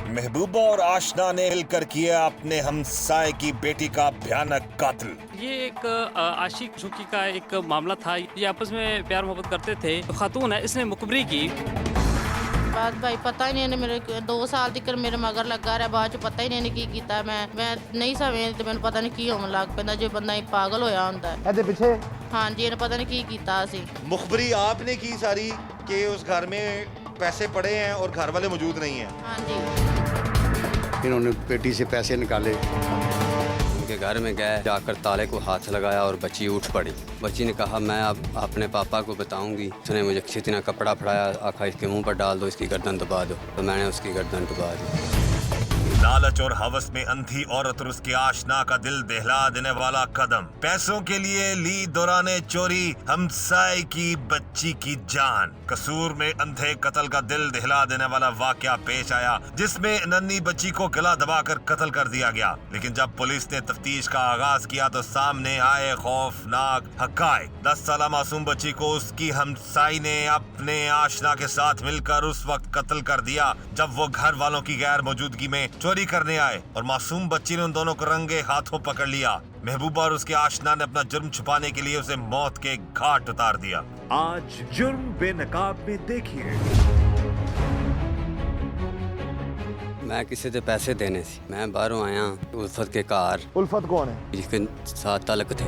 महबूबा और आशना ने मिलकर किया अपने हमसाये की बेटी का भयानक कत्ल। ये एक आशिक झुकी का एक मामला था। ये आपस में प्यार मोहब्बत करते थे। तो खातून है, इसने मुखबरी की। बात भाई पता ही नहीं मेरे 2 साल तक मेरे मगर लगा रहा, बाद च पता ही नहीं की कीता। मैं नहीं समझ ते मैंने पता नहीं की होने लग पैंदा जो बंदा ही पागल होया हुंदा है। ਇਹਦੇ ਪਿੱਛੇ हाँ जी, इन्हें पता नहीं की कीता सी। मुखबरी आपने की सारी कि उस घर में पैसे पड़े हैं और घर वाले मौजूद नहीं हैं। हाँ जी। इन्होंने पेटी से पैसे निकाले, उनके घर में गए, जाकर ताले को हाथ लगाया और बच्ची उठ पड़ी। बच्ची ने कहा मैं अब अपने पापा को बताऊंगी। उसने मुझे कितना कपड़ा फड़ाया, आखा इसके मुंह पर डाल दो, इसकी गर्दन दबा दो। तो मैंने उसकी गर्दन दबा दी। लालच और हवस में अंधी औरत और उसके आशना का दिल दहला देने वाला कदम। पैसों के लिए ली दौराने चोरी हमसाये की बच्ची की जान। कसूर में अंधे कत्ल का दिल दहला देने वाला वाकया पेश आया, जिसमें नन्ही बच्ची को गला दबाकर कत्ल कर दिया गया। लेकिन जब पुलिस ने तफ्तीश का आगाज किया तो सामने आए खौफनाक हकायक। 10 साल मासूम बच्ची को उसकी हमसाई ने अपने आशना के साथ मिलकर उस वक्त कत्ल कर दिया जब वो घर वालों की गैर मौजूदगी में चोरी करने आए और मासूम बच्ची ने उन दोनों को रंगे हाथों पकड़ लिया। महबूबा और उसके आशना ने अपना जुर्म छुपाने के लिए उसे मौत के घाट उतार दिया। आज जुर्म बेनकाब में देखिए। मैं किसी से पैसे देने सी, मैं बाहरों आया उल्फत के घर। उल्फत कौन है? जिसके साथ ताल्लुक थे।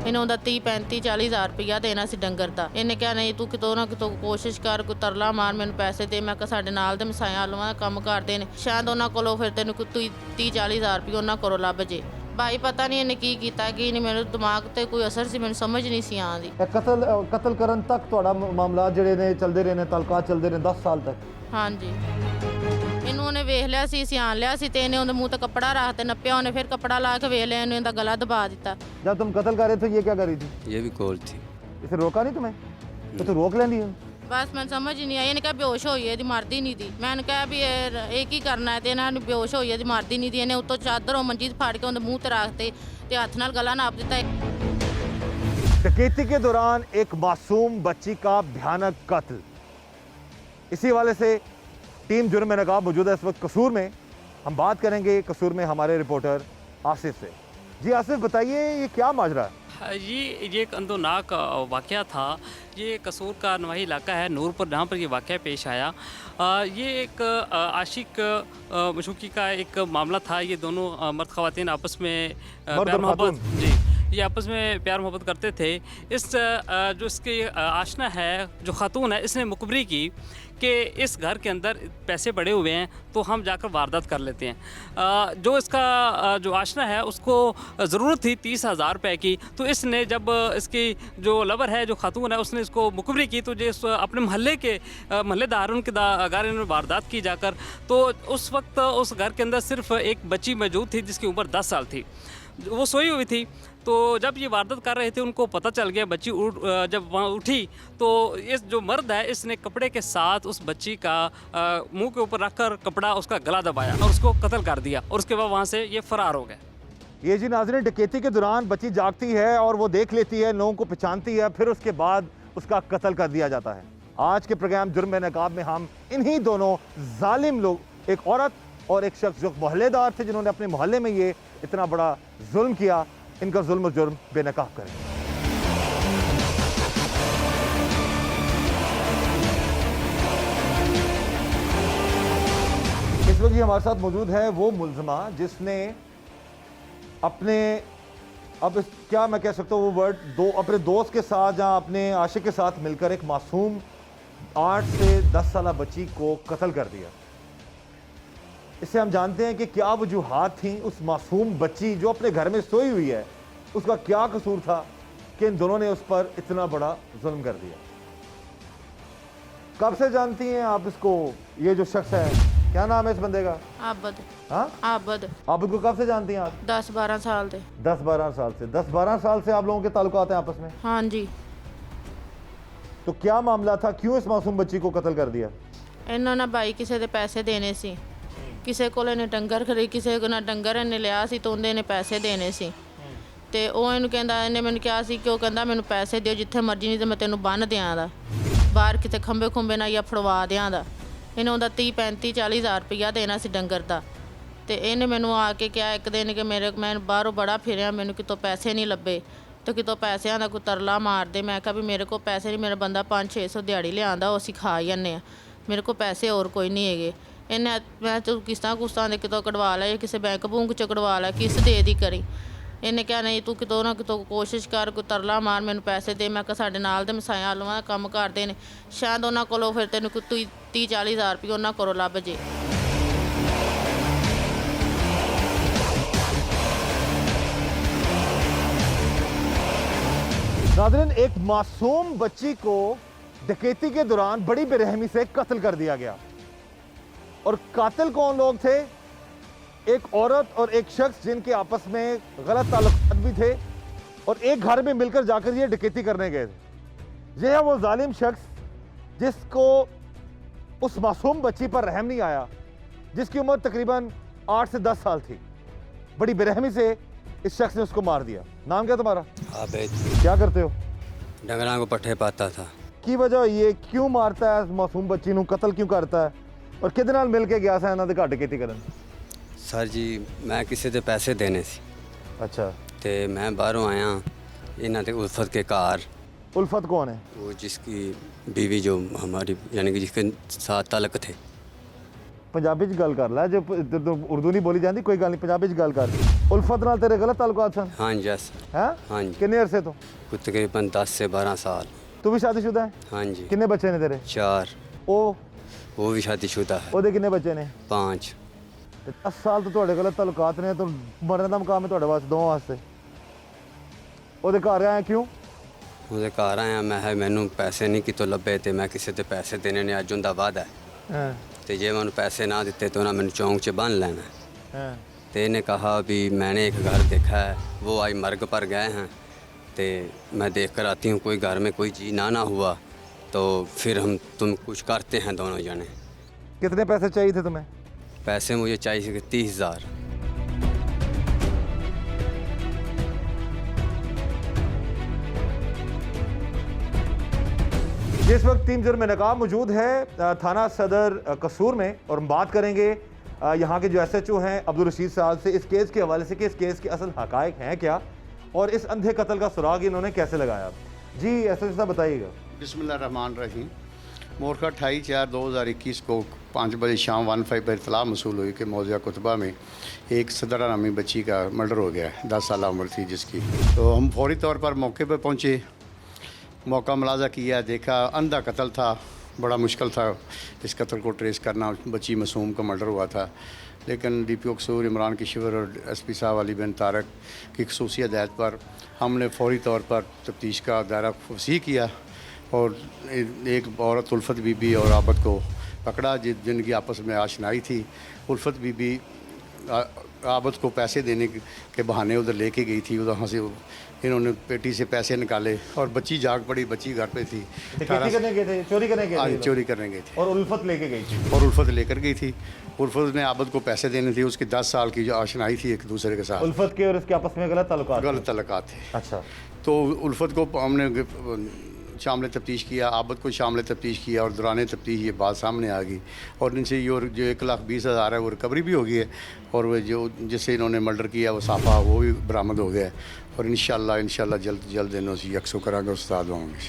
इन्हें 30, 35, 40 हज़ार रुपया देना सी डंगर दा। इन्हें क्या नहीं तू कितों ना कितों कोशिश कर, कोई तरला मार, मैंने पैसे दे। मैं साडे नाल दे मसाया आलूआं दा काम करदे ने, शायद उन्हां कोलों फिर तैनूं 30, 40 हज़ार रुपया उन्हां कोलों लभ जे। भाई पता नहीं इन्हें की कीता की नहीं, मेरे दिमाग ते कोई असर सी, मैंने समझ नहीं सी आंदी। कत्ल करन तक ਤੁਹਾਡਾ ਮਾਮਲਾ ਜਿਹੜੇ ਨੇ ਚੱਲਦੇ ਰਹੇ ਨੇ, ਤਲਕਾਤ ਚੱਲਦੇ ਰਹੇ 10 ਸਾਲ तक। हाँ जी। ਇਹਨੂੰ ਉਹਨੇ ਵੇਖ ਲਿਆ ਸੀ, ਸਿਆਣ ਲਿਆ ਸੀ ਤੇ ਇਹਨੇ ਉਹਦੇ ਮੂੰਹ ਤੇ ਕੱਪੜਾ ਰੱਖ ਤੇ ਨੱਪਿਆ। ਉਹਨੇ ਫਿਰ ਕੱਪੜਾ ਲਾ ਕੇ ਵੇਖ ਲਿਆ, ਇਹਨੂੰ ਇਹਦਾ ਗਲਾ ਦਬਾ ਦਿੱਤਾ। जब तुम कत्ल कर रहे थे ये क्या कर रही थी? ये भी कॉल थी। इसे रोका नहीं तुम्हें? तो रोक लेनी है। बस मैं समझ ही नहीं आई। ਇਹਨੇ ਕਿਹਾ ਬੇਹੋਸ਼ ਹੋਈ ਹੈ, ਇਹਦੀ ਮਰਦੀ ਨਹੀਂ ਦੀ। ਮੈਂ ਇਹਨੂੰ ਕਿਹਾ ਵੀ ਇਹ ਕੀ ਕਰਨਾ ਹੈ ਤੇ ਇਹਨਾਂ ਨੂੰ ਬੇਹੋਸ਼ ਹੋਈ ਹੈ, ਇਹਦੀ ਮਰਦੀ ਨਹੀਂ ਦੀ। ਇਹਨੇ ਉੱਤੋਂ ਚਾਦਰ ਉਹ ਮੰਜੀ ਫਾੜ ਕੇ ਉਹਦੇ ਮੂੰਹ ਤੇ ਰੱਖਤੇ ਤੇ ਹੱਥ ਨਾਲ ਗਲਾ ਨਾਪ ਦਿੱਤਾ। डकैती के दौरान एक मासूम बच्ची का भयानक कत्ल। इसी वाले से टीम जुर्म में नकाब मौजूद है इस वक्त कसूर में। हम बात करेंगे कसूर में हमारे रिपोर्टर आसिफ से। जी आसिफ बताइए ये क्या माजरा है? ये एक अंदोनाक वाक़या था। ये कसूर का नवाही इलाका है नूरपुर, जहाँ पर ये वाक़या पेश आया। ये एक आशिक मशूकी का एक मामला था। ये दोनों मर्द ख़वातीन आपस में प्यार मोहब्बत, जी, ये आपस में प्यार मोहब्बत करते थे। इस जो इसकी आशना है, जो खातून है, इसने मुखबरी की कि इस घर के अंदर पैसे पड़े हुए हैं तो हम जाकर वारदात कर लेते हैं। जो इसका जो आशना है उसको ज़रूरत थी 30,000 रुपये की। तो इसने जब इसकी जो लवर है, जो खातून है, उसने इसको मुखबरी की तो जो अपने मोहल्ले के मोहल्लेदार उनके घर इन्होंने वारदात की जाकर। तो उस वक्त उस घर के अंदर सिर्फ एक बच्ची मौजूद थी जिसकी उम्र 10 साल थी। वो सोई हुई थी। तो जब ये वारदात कर रहे थे उनको पता चल गया। बच्ची जब वहाँ उठी तो इस जो मर्द है इसने कपड़े के साथ उस बच्ची का मुंह के ऊपर रखकर कपड़ा उसका गला दबाया और उसको कत्ल कर दिया और उसके बाद वहाँ से ये फरार हो गए। ये जी नाज़रीन, डकैती के दौरान बच्ची जागती है और वो देख लेती है, लोगों को पहचानती है, फिर उसके बाद उसका कत्ल कर दिया जाता है। आज के प्रोग्राम जुर्म में नकाब में हम इन्हीं दोनों जालिम लोग, एक औरत और एक शख्स जो मोहल्लेदार थे, जिन्होंने अपने मोहल्ले में ये इतना बड़ा जुल्म किया, इनका जुल्म और जुर्म बेनकाब करें। इस वक्त हमारे साथ मौजूद है वो मुलजमा जिसने अपने, अब क्या मैं कह सकता हूँ वो वर्ड, अपने दोस्त के साथ या अपने आशिक के साथ मिलकर एक मासूम 8 से 10 साल बच्ची को कत्ल कर दिया। इससे हम जानते हैं कि क्या वजूहात थी उस मासूम बच्ची जो अपने घर में सोई हुई है, उसका क्या कसूर था कि इन दोनों ने उस पर इतना बड़ा जुल्म कर दिया। कब से जानती हैं आप इसको? ये जो शख्स है, क्या नाम है इस बंदे का? आबद। हाँ, आबद। आबद को कब से जानती हैं आप? 10-12 साल से। 10-12 साल से। 10-12 साल से आप लोगों के ताल्लुकात हैं आपस में? हाँ जी। तो क्या मामला था, क्यों इस मासूम बच्ची को कत्ल कर दिया? इन्होंने भाई किसी के पैसे देने सी, किसी को इन्हें डंगर खरीद, किसी को ना डंगर इन्हें लिया सी तो उन्हें पैसे देने सी। ਤੇ ਉਹ ਇਹਨੂੰ ਕਹਿੰਦਾ, ਇਹਨੇ ਮੈਨੂੰ ਕਿਹਾ ਸੀ ਕਿ ਉਹ ਕਹਿੰਦਾ ਮੈਨੂੰ ਪੈਸੇ ਦਿਓ ਜਿੱਥੇ ਮਰਜ਼ੀ, ਨਹੀਂ ਤੇ ਮੈਂ ਤੈਨੂੰ ਬੰਨ ਦਿਆਂ ਦਾ ਬਾਹਰ ਕਿਤੇ ਖੰਬੇ ਖੁੰਬੇ ਨਾਲ ਜਾਂ ਫੜਵਾ ਦਿਆਂ ਦਾ। ਇਹਨੇ ਉਹਦਾ 30 35 40 ਹਜ਼ਾਰ ਰੁਪਈਆ ਦੇਣਾ ਸੀ ਡੰਗਰ ਦਾ। ਤੇ ਇਹਨੇ ਮੈਨੂੰ ਆ ਕੇ ਕਿਹਾ ਇੱਕ ਦਿਨ ਕਿ ਮੈਂ ਬਾਹਰੋਂ ਬੜਾ ਫਿਰਿਆ, ਮੈਨੂੰ ਕਿਤੋਂ ਪੈਸੇ ਨਹੀਂ ਲੱਭੇ ਤੇ ਕਿਤੋਂ ਪੈਸਿਆਂ ਦਾ ਕੋਈ ਤਰਲਾ ਮਾਰਦੇ। ਮੈਂ ਕਿਹਾ ਵੀ ਮੇਰੇ ਕੋਲ ਪੈਸੇ ਨਹੀਂ, ਮੇਰਾ ਬੰਦਾ 500-600 ਦਿਹਾੜੀ ਲਿਆਂਦਾ, ਉਹ ਅਸੀਂ ਖਾ ਜਾਂਦੇ ਆ, ਮੇਰੇ ਕੋਲ ਪੈਸੇ ਹੋਰ ਕੋਈ ਨਹੀਂ ਹੈਗੇ। ਇਹਨੇ ਮੈਂ ਤੂੰ ਕਿਸ਼ਤਾਂ ਦੇ ਕਿਤੋਂ ਕਢਵਾ ਲੈ, ਕਿਸੇ ਬੈਂਕ ਬੂੰਕ ਚੋਂ ਕਢਵਾ ਲੈ, ਕਿਸ ਦੇ ਦੀ ਕਰੀ। ਇਹਨੇ ਕਿਹਾ ਨਹੀਂ ਤੂੰ ਕਿਤੋਂ ਨਾ ਕਿਤੋਂ ਕੋਸ਼ਿਸ਼ ਕਰ, ਕੋਈ ਤਰਲਾ ਮਾਰ, ਮੈਨੂੰ ਪੈਸੇ ਦੇ। ਮੈਂ ਕਿਹਾ ਸਾਡੇ ਨਾਲ ਦੇ ਮਸਾਇਆ ਆਲੂਆਂ ਦਾ ਕੰਮ ਕਰਦੇ ਨੇ, ਸ਼ਾਇਦ ਉਹਨਾਂ ਕੋਲੋਂ ਫਿਰ ਤੈਨੂੰ ਕੋਈ 30-40 ਹਜ਼ਾਰ ਰੁਪਏ ਉਹਨਾਂ ਕੋਲੋਂ ਲੱਭ ਜੇ। नाज़रीन, एक मासूम बच्ची को डकैती के दौरान बड़ी बेरहमी से कत्ल कर दिया गया। और कातिल कौन लोग थे? एक औरत और एक शख्स जिनके आपस में गलत ताल्लुकात भी थे और एक घर में मिलकर जाकर ये डकैती करने गए थे। यह है वो जालिम शख्स जिसको उस मासूम बच्ची पर रहम नहीं आया, जिसकी उम्र तकरीबन 8 से 10 साल थी। बड़ी बेरहमी से इस शख्स ने उसको मार दिया। नाम क्या तुम्हारा? आबिद। क्या करते हो? डंगरा को पट्ठे पाता था। की वजह ये क्यों मारता है मासूम बच्ची ਨੂੰ कत्ल क्यों करता है और किहदे नाल मिल के गया सा ਇਹਨਾਂ ਦੇ ਘਰ ਡਕੈਤੀ ਕਰਨ? सर जी मैं किसी ਦੇ पैसे देने सी अच्छा, ਤੇ मैं बाहरों आया इन्हों के उल्फत के घर। उल्फत कौन है? वो जिसकी बीवी जो हमारी यानी कि जिसके साथ ताल्लुक थे। पंजाबी च गल कर लै, जो उर्दू नहीं बोली जाती कोई गल नहीं, पंजाबी च गल कर। उल्फत नाल तेरे गलत ताल्लुकात सन? हाँ जी यस। हैं? हाँ जी। कितने अरसे तो? कुछ तकरीबन 10 से 12 साल। तू भी शादीशुदा है? हाँ जी। कितने बच्चे ने तेरे? 4। वो भी शादीशुदा है। ਉਹਦੇ ਕਿੰਨੇ ਬੱਚੇ ਨੇ? 5। 10 ਸਾਲ ਤੋਂ ਤੁਹਾਡੇ ਗਲਤ ਤਾਲੁਕਾਤ ਨੇ, ਤਾਂ ਮਰਨ ਦਾ ਮੁਕਾਮ ਹੈ ਤੁਹਾਡੇ ਵਾਸਤੇ, ਦੋਵਾਂ ਵਾਸਤੇ। ਉਹਦੇ ਘਰ ਆਇਆ ਕਿਉਂ? ਉਹਦੇ ਘਰ ਆਇਆ ਮੈਂ ਹੈ ਮੈਨੂੰ ਪੈਸੇ ਨਹੀਂ ਕਿਤੋਂ ਲੱਭੇ ਤੇ ਮੈਂ ਕਿਸੇ ਤੇ ਪੈਸੇ ਦੇਣੇ ਨੇ, ਅੱਜ ਉਹਦਾ ਵਾਅਦਾ ਹੈ। ਹਾਂ ਤੇ ਜੇ ਮੈਨੂੰ पैसे ना देते तो ना मैंने चौंक से बांध लेना है। ਹਾਂ। तो इन्हें कहा भी मैंने एक घर देखा है, वो आज मर्ग पर गए हैं, तो मैं देख कर आती हूँ कोई घर में कोई जी ना हुआ तो फिर तुम कुछ करते हैं दोनों जने। कितने पैसे चाहिए थे तुम्हें? पैसे मुझे चाहिए 30,000। जिस वक्त टीम जुर्म नकाब मौजूद है थाना सदर कसूर में, और हम बात करेंगे यहाँ के जो SHO हैं अब्दुल रशीद साहब से इस केस के हवाले से कि इस केस के असल हकायक हैं क्या और इस अंधे कत्ल का सुराग इन्होंने कैसे लगाया। जी SHO साहब बताइएगा। बिस्मिल्लाहिर्रहमानिर्रहीम। मोरखा 28/4/2021 को 5 बजे शाम 15 पर इतला मसूल हुई कि मौजा कुतबा में एक सदरा नामी बच्ची का मर्डर हो गया है, 10 साल उम्र थी जिसकी। तो हम फौरी तौर पर मौके पर पहुँचे, मौका मुलाजा किया, देखा अंधा कत्ल था, बड़ा मुश्किल था इस कत्ल को ट्रेस करना। बच्ची मासूम का मर्डर हुआ था, लेकिन DPO कसूर इमरान किशवर और SP साहब अली बिन तारक की खसूसी हदायत पर हमने फौरी तौर पर तफ्तीश का दायरा वसी किया और एक औरत उल्फत बीबी और आबद को पकड़ा जिनकी आपस में आशनाई थी। उल्फत बीबी आबद को पैसे देने के बहाने उधर लेके गई थी, वहाँ से इन्होंने पेटी से पैसे निकाले और बच्ची जाग पड़ी, बच्ची घर पे थी। करने गए थे, चोरी करने गए थे? चोरी करने गई थी और उल्फत लेके गई थी? और उल्फत लेकर गई थी। उल्फत ने आबद को पैसे देने थे, उसकी 10 साल की जो आशनाई थी एक दूसरे के साथ। उल्फत के और इसके आपस में गलत ताल्लुकात थे? अच्छा। तो उल्फत को हमने शामिल तफ्तीश किया, आबद को शामिल तफ्तीश किया और दौरान तफ्तीश ये बात सामने आ गई और इनसे ये जो 1,20,000 है वो रिकवरी भी हो गई है और वो जो जिससे इन्होंने मर्डर किया वो साफा वो भी बरामद हो गया है और इंशाल्लाह जल्द इन्हों से यकसो करांगे उस्ताद होंगे।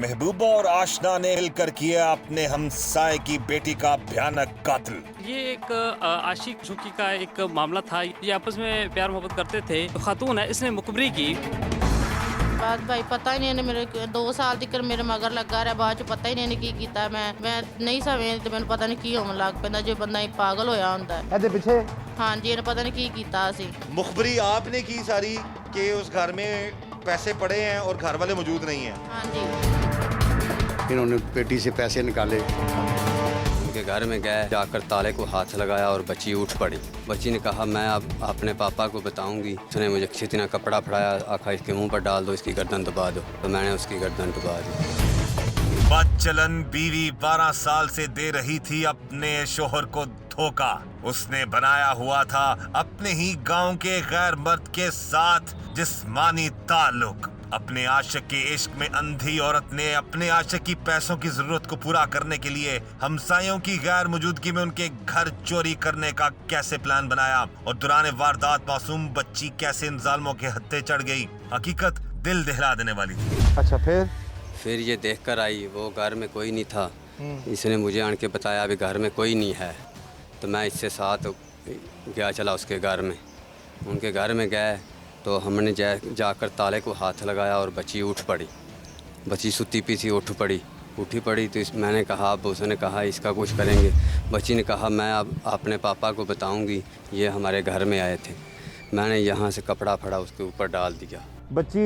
महबूबा और आशना ने मिलकर किया अपने हमसाए की बेटी का भयानक कत्ल। ये एक आशिक झुकी का एक मामला था। ये आपस में प्यार मोहब्बत करते थे। खातून है, इसने मुखबरी की। बात भाई पता ही नहीं, मेरे 2 साल तक मेरे मगर लगा रहा, बाद च पता ही नहीं की कीता। मैं नहीं समझ, तो मैंने पता नहीं की होने लग पैंदा जो बंदा ही पागल होया होंदा है। ਇਹਦੇ ਪਿੱਛੇ? हाँ जी, इन्हें पता नहीं की कीता सी। मुखबरी आपने की सारी कि उस घर में पैसे पड़े हैं और घर वाले मौजूद नहीं हैं। हाँ जी। इन्होंने पेटी से पैसे निकाले, उनके घर में गए, जाकर ताले को हाथ लगाया और बच्ची उठ पड़ी। बच्ची ने कहा मैं अब अपने पापा को बताऊंगी। उसने मुझे इतना कपड़ा फड़ाया, आखा इसके मुंह पर डाल दो, इसकी गर्दन दबा दो। तो मैंने उसकी गर्दन दबा दी। बदचलन बीवी 12 साल से दे रही थी अपने शोहर को धोखा। उसने बनाया हुआ था अपने ही गांव के गैर मर्द के साथ जिस्मानी ताल्लुक। अपने आशिक के इश्क में अंधी औरत ने अपने आशिक की पैसों की जरूरत को पूरा करने के लिए हमसायों की गैर मौजूदगी में उनके घर चोरी करने का कैसे प्लान बनाया और दौरान वारदात मासूम बच्ची कैसे इन जालिमों के हत्थे चढ़ गई। हकीकत दिल दहला देने वाली थी। अच्छा, फिर ये देख कर आई, वो घर में कोई नहीं था। इसने मुझे आन के बताया अभी घर में कोई नहीं है, तो मैं इससे साथ गया चला उसके घर में। उनके घर में गए तो हमने जाकर ताले को हाथ लगाया और बच्ची उठ पड़ी। बच्ची सुती पी थी, उठी पड़ी तो मैंने कहा, अब उसने कहा इसका कुछ करेंगे। बच्ची ने कहा मैं अब अपने पापा को बताऊंगी, ये हमारे घर में आए थे। मैंने यहाँ से कपड़ा फड़ा उसके ऊपर डाल दिया। बच्ची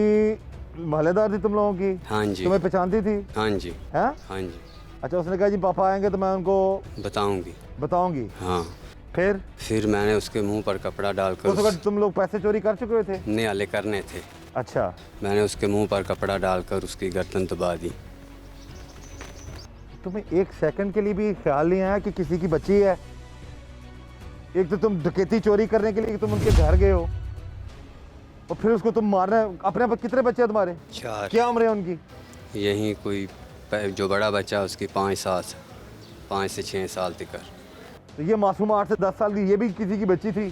मोहल्लेदार थी तुम लोगों की? हाँ जी। तुम्हें पहचानती थी? हाँ जी। है? हाँ जी। अच्छा, उसने कहा जी पापा आएंगे तो मैं उनको बताऊंगी। हाँ। फिर मैंने उसके मुंह पर कपड़ा डालकर उस वक्त तुम लोग पैसे चोरी कर चुके थे? नियाले करने थे। अच्छा। मैंने उसके मुंह पर कपड़ा डालकर उसकी गर्दन दबा दी। तुम्हें एक सेकंड के लिए भी ख्याल नहीं आया कि किसी की बच्ची है? एक तो तुम डकैती चोरी करने के लिए तुम उनके घर गए हो और फिर उसको तुम मारना। अपने कितने बच्चे हैं तुम्हारे? 4। क्या उम्र है उनकी? यही कोई जो बड़ा बच्चा उसकी 5 से 6 साल तक। तो ये मासूम 8 से 10 साल की, ये भी किसी की बच्ची थी।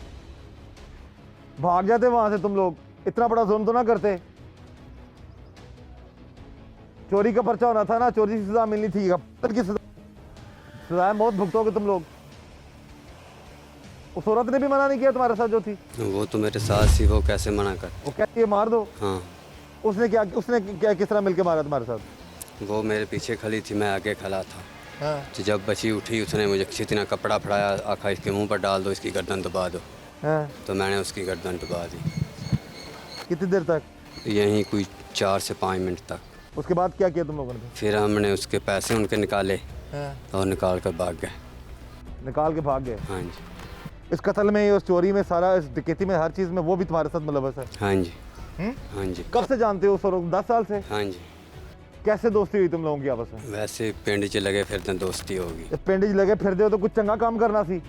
भाग जाते वहां से तुम लोग, इतना बड़ा जुल्म तो ना करते। चोरी का पर्चा होना था ना, चोरी की सजा मिलनी थी। की सजा मौत भुगतोगे तुम लोग। उस औरत ने भी मना नहीं किया तुम्हारे साथ जो थी? वो तो मेरे साथ थी, वो कैसे मना कर। वो कहती है मार दो। हाँ। उसने क्या किस तरह मिलके मारा तुम्हारे साथ? वो मेरे पीछे खड़ी थी, मैं आगे खड़ा था। हाँ। तो जब बच्ची उठी उसने मुझे कितना कपड़ा फड़ाया, आखा इसके मुंह पर डाल दो, इसकी गर्दन दबा दो। हाँ। तो मैंने उसकी गर्दन दबा दी। कितनी देर तक? यहीं कोई 4 से 5 मिनट तक। उसके बाद क्या किया तुम लोगों ने? फिर हमने उसके पैसे उनके निकाले। हाँ। और निकाल कर भाग गए। निकाल के भाग गए? हाँ जी। इस कत्ल में, इस चोरी में, सारा इस डकैती में, हर चीज़ में वो भी तुम्हारे साथ मुलव्वस है? हाँ जी। हाँ जी। कब से जानते हो उस औरत? 10 साल से? हाँ जी। कैसे दोस्ती हुई तुम लोगों की आपस में? वैसे पिंड च लगे फिर दोस्ती होगी। पिंड च लगे फिरदे हो तो कुछ चंगा काम करना सी।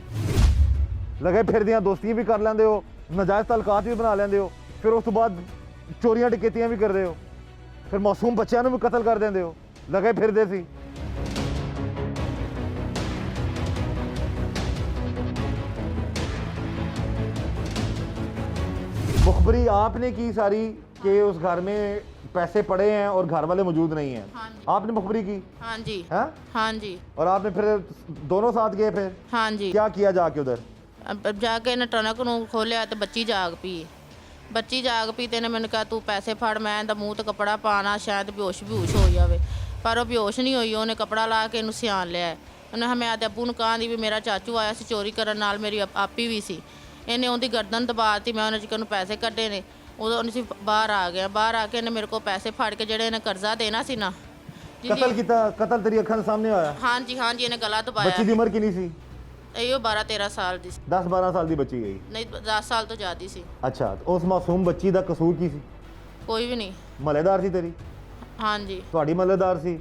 लगे फिरदियां दोस्तियां भी कर लेंदे हो, नाजायज ताल्लुकात भी बना लेंदे हो, फिर उस तो बाद चोरियां डकैतियां भी करदे हो, फिर मासूम बच्चों को भी कत्ल कर देंदे हो। लगे फिरदे सी। मुखबरी आपने की सारी कि उस घर में पैसे पड़े हैं और घर वाले मौजूद नहीं हैं? हाँ जी। आपने मुखबरी की? हाँ जी। है? हाँ जी। और आपने फिर दोनों साथ गए? फिर हाँ जी। क्या किया जाके उधर? अब जाके इन्हें टनक ਨੂੰ ਖੋਲਿਆ ਤੇ ਬੱਚੀ ਜਾਗ ਪਈ ਤੇ ਇਹਨੇ ਮੈਨੂੰ ਕਿਹਾ ਤੂੰ ਪੈਸੇ ਫੜ, ਮੈਂ ਇਹਦਾ ਮੂੰਹ ਤੇ ਕੱਪੜਾ ਪਾਣਾ, ਸ਼ਾਇਦ ਬੇਹੋਸ਼ ਹੋ ਜਾਵੇ। ਪਰ ਉਹ ਬੇਹੋਸ਼ ਨਹੀਂ ਹੋਈ। ਉਹਨੇ ਕੱਪੜਾ ਲਾ ਕੇ ਇਹਨੂੰ ਸਿਆਣ ਲਿਆ। ਉਹਨੇ ਹਮੇ ਆਦੇ ਅੱਬੂ ਨੂੰ ਕਹਾਂਦੀ ਵੀ ਮੇਰਾ ਚਾਚੂ ਆਇਆ ਸੀ ਚੋਰੀ ਕਰਨ, ਨਾਲ ਮੇਰੀ ਆਪੀ ਵੀ ਸੀ। ਇਹਨੇ ਉਹਦੀ ਗਰਦਨ ਦਬਾਤੀ। ਮੈਂ ਉਹਨੇ ਚਿਕਨ ਨੂੰ ਪੈਸੇ ਕੱਢੇ ਨੇ। ਉਦੋਂ ਅਸੀਂ ਬਾਹਰ ਆ ਗਏ। ਬਾਹਰ ਆ ਕੇ ਇਹਨੇ ਮੇਰੇ ਕੋਲ ਪੈਸੇ ਫੜ ਕੇ ਜਿਹੜੇ ਇਹਨੇ ਕਰਜ਼ਾ ਦੇਣਾ ਸੀ ਨਾ। ਕਤਲ ਤੇਰੀ ਅੱਖਾਂ ਦੇ ਸਾਹਮਣੇ ਹੋਇਆ? ਹਾਂਜੀ ਹਾਂਜੀ। ਇਹਨੇ ਗਲਾ ਦਬਾਇਆ। ਬੱਚੀ ਦੀ ਉਮਰ ਕਿੰਨੀ ਸੀ? ਇਹੋ 12-13 ਸਾਲ ਦੀ ਸੀ। 10-12 ਸਾਲ ਦੀ ਬੱਚੀ ਗਈ? ਨਹੀਂ 10 ਸਾਲ ਤੋਂ ਜ਼ਿਆਦਾ ਸੀ। ਅੱਛਾ, ਉਸ ਮਾਸੂਮ ਬੱਚੀ ਦਾ ਕਸੂਰ ਕੀ ਸੀ? ਕੋਈ ਵੀ ਨਹੀਂ। ਮਹੱਲੇਦਾਰ ਸੀ ਤੇਰੀ? ਹਾਂਜੀ। ਤੁਹਾਡੀ ਮਹੱਲੇਦਾਰ ਸੀ?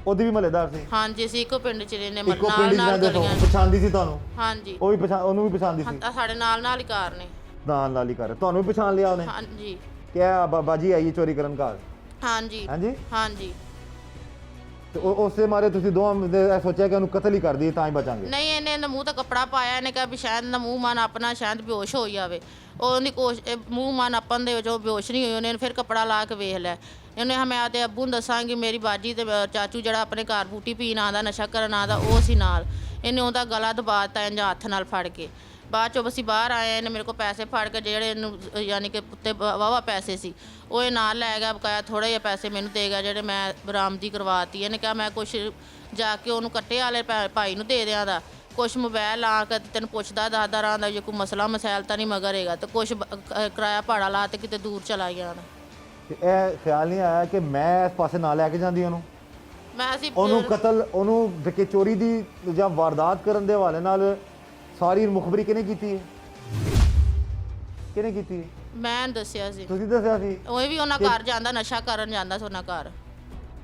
ਉਹਦੀ ਵੀ ਮਹੱਲੇਦਾਰ ਸੀ? ਹਾਂਜੀ। ਅਸੀਂ ਇੱਕੋ ਪਿੰਡ 'ਚ ਰਹਿੰਦੇ, ਇੱਕੋ ਨਾਲ ਪਿੰਡ 'ਚ ਨਾਲ ਰਹਿੰਦੇ ਹੋ? ਗਲੀਆਂ। ਪਛਾਣਦੀ ਸੀ ਤੁਹਾਨੂੰ? ਹਾਂਜੀ। ਉਹ ਵੀ ਉਹਨੂੰ ਵੀ ਪਛਾਣਦੀ ਸੀ? ਸਾਡੇ ਨਾਲ ਹੀ ਕਾਰ ਨੇ। ਨਾਲ ਹੀ ਕਰ। ਤੁਹਾਨੂੰ ਵੀ ਪਛਾਣ ਲਿਆ ਉਹਨੇ? ਹਾਂਜੀ। ਕਿਆ ਬਾਜੀ ਆਈ ਚੋਰੀ ਕਰਨ ਘਰ? ਹਾਂਜੀ। ਹਾਂਜੀ। ਹਾਂਜੀ। ਤੇ ਉਸੇ ਮਾਰੇ ਤੁਸੀਂ ਦੋਵਾਂ ਨੇ ਇਹ ਸੋਚਿਆ ਕਿ ਉਹਨੂੰ ਕਤਲ ਹੀ ਕਰ ਦਈਏ ਤਾਂ ਹੀ ਬਚਾਂਗੇ? ਨਹੀਂ, ਇਹਨੇ ਮੂੰਹ ਤੇ ਕੱਪੜਾ ਪਾਇਆ। ਇਹਨੇ ਕਿਹਾ ਵੀ ਸ਼ਾਇਦ ਨਾ ਮੂੰਹ ਮਨ ਆਪਣਾ ਸ਼ਾਇਦ ਬੇਹੋਸ਼ ਹੋ ਜਾਵੇ। ਉਹਦੀ ਮੂੰਹ ਮਨ ਆਪਣ ਦੇ ਵਿੱਚ ਉਹ ਬੇਹੋਸ਼ ਨਹੀਂ ਹੋਈ। ਉਹਨੇ ਫਿਰ ਕੱਪੜਾ ਲਾ ਕੇ ਵੇਖ ਲਿਆ। ਇਹਨੇ ਹਮੇ ਆਦੇ ਅੱਬੂ ਨੂੰ ਦੱਸਾਂਗੀ ਮੇਰੀ ਬਾਜੀ ਤੇ ਚਾਚੂ ਜਿਹੜਾ ਆਪਣੇ ਘਰ ਬੂਟੀ ਪੀਣ ਆਉਂਦਾ, ਨਸ਼ਾ ਕਰਨ ਆਉਂਦਾ, ਉਹ ਸੀ ਨਾਲ। ਇਹਨੇ ਉਹਦਾ ਗਲਾ ਦਬਾ ਦਿੱਤਾ ਇੰਝ ਹੱਥ ਨਾਲ ਫੜ ਕੇ। ਬਾਅਦ 'ਚੋਂ ਅਸੀਂ ਬਾਹਰ ਆਏ। ਇਹਨੇ ਮੇਰੇ ਕੋਲ ਪੈਸੇ ਫੜ ਕੇ, ਜਿਹੜੇ ਇਹਨੂੰ ਯਾਨੀ ਕਿ ਉੱਤੇ ਵਾਹਵਾ ਪੈਸੇ ਸੀ, ਉਹ ਇਹ ਨਾਲ ਲੈ ਗਿਆ। ਬਕਾਇਆ ਥੋੜ੍ਹੇ ਜਿਹੇ ਪੈਸੇ ਮੈਨੂੰ ਦੇਗਾ ਜਿਹੜੇ ਮੈਂ ਬਰਾਮਦੀ ਕਰਵਾਤੀ। ਇਹਨੇ ਕਿਹਾ ਮੈਂ ਕੁਛ ਜਾ ਕੇ ਉਹਨੂੰ ਕੱਟੇ ਵਾਲੇ ਭਾਈ ਨੂੰ ਦੇ ਦਿਆਂ ਦਾ, ਕੁਛ ਮੋਬਾਈਲ ਲਾ ਕੇ ਤੈਨੂੰ ਪੁੱਛਦਾ ਦੱਸਦਾ ਰਹਾਂਦਾ ਜੇ ਕੋਈ ਮਸਲਾ ਮਸਾਇਲ ਤਾਂ ਨਹੀਂ ਮਗਰ ਹੈਗਾ, ਤੇ ਕੁਛ ਕਿਰਾਇਆ ਭਾੜਾ ਲਾ ਤੇ ਕਿਤੇ ਦੂਰ ਚਲਾ ਗਿਆ। ਤੇ ਇਹ ਖਿਆਲ ਨਹੀਂ ਆਇਆ ਕਿ ਮੈਂ ਇਸ ਪਾਸੇ ਨਾ ਲੈ ਕੇ ਜਾਂਦੀ ਉਹਨੂੰ? ਅਸੀਂ ਉਹਨੂੰ ਕਤਲ, ਉਹਨੂੰ ਡਕੇ ਚੋਰੀ ਦੀ ਜਾਂ ਵਾਰਦਾਤ ਕਰਨ ਦੇ ਹਵਾਲੇ ਨਾਲ ਸਾਰੀ ਮੁਖਬਰੀ ਕਿਹਨੇ ਕੀਤੀ ਹੈ? ਕਿਹਨੇ ਕੀਤੀ ਹੈ? ਮੈਂ ਦੱਸਿਆ ਸੀ। ਤੁਸੀਂ ਦੱਸਿਆ ਸੀ? ਉਹ ਵੀ ਉਹਨਾਂ ਘਰ ਜਾਂਦਾ, ਨਸ਼ਾ ਕਰਨ ਜਾਂਦਾ ਸੀ ਉਹਨਾਂ ਘਰ।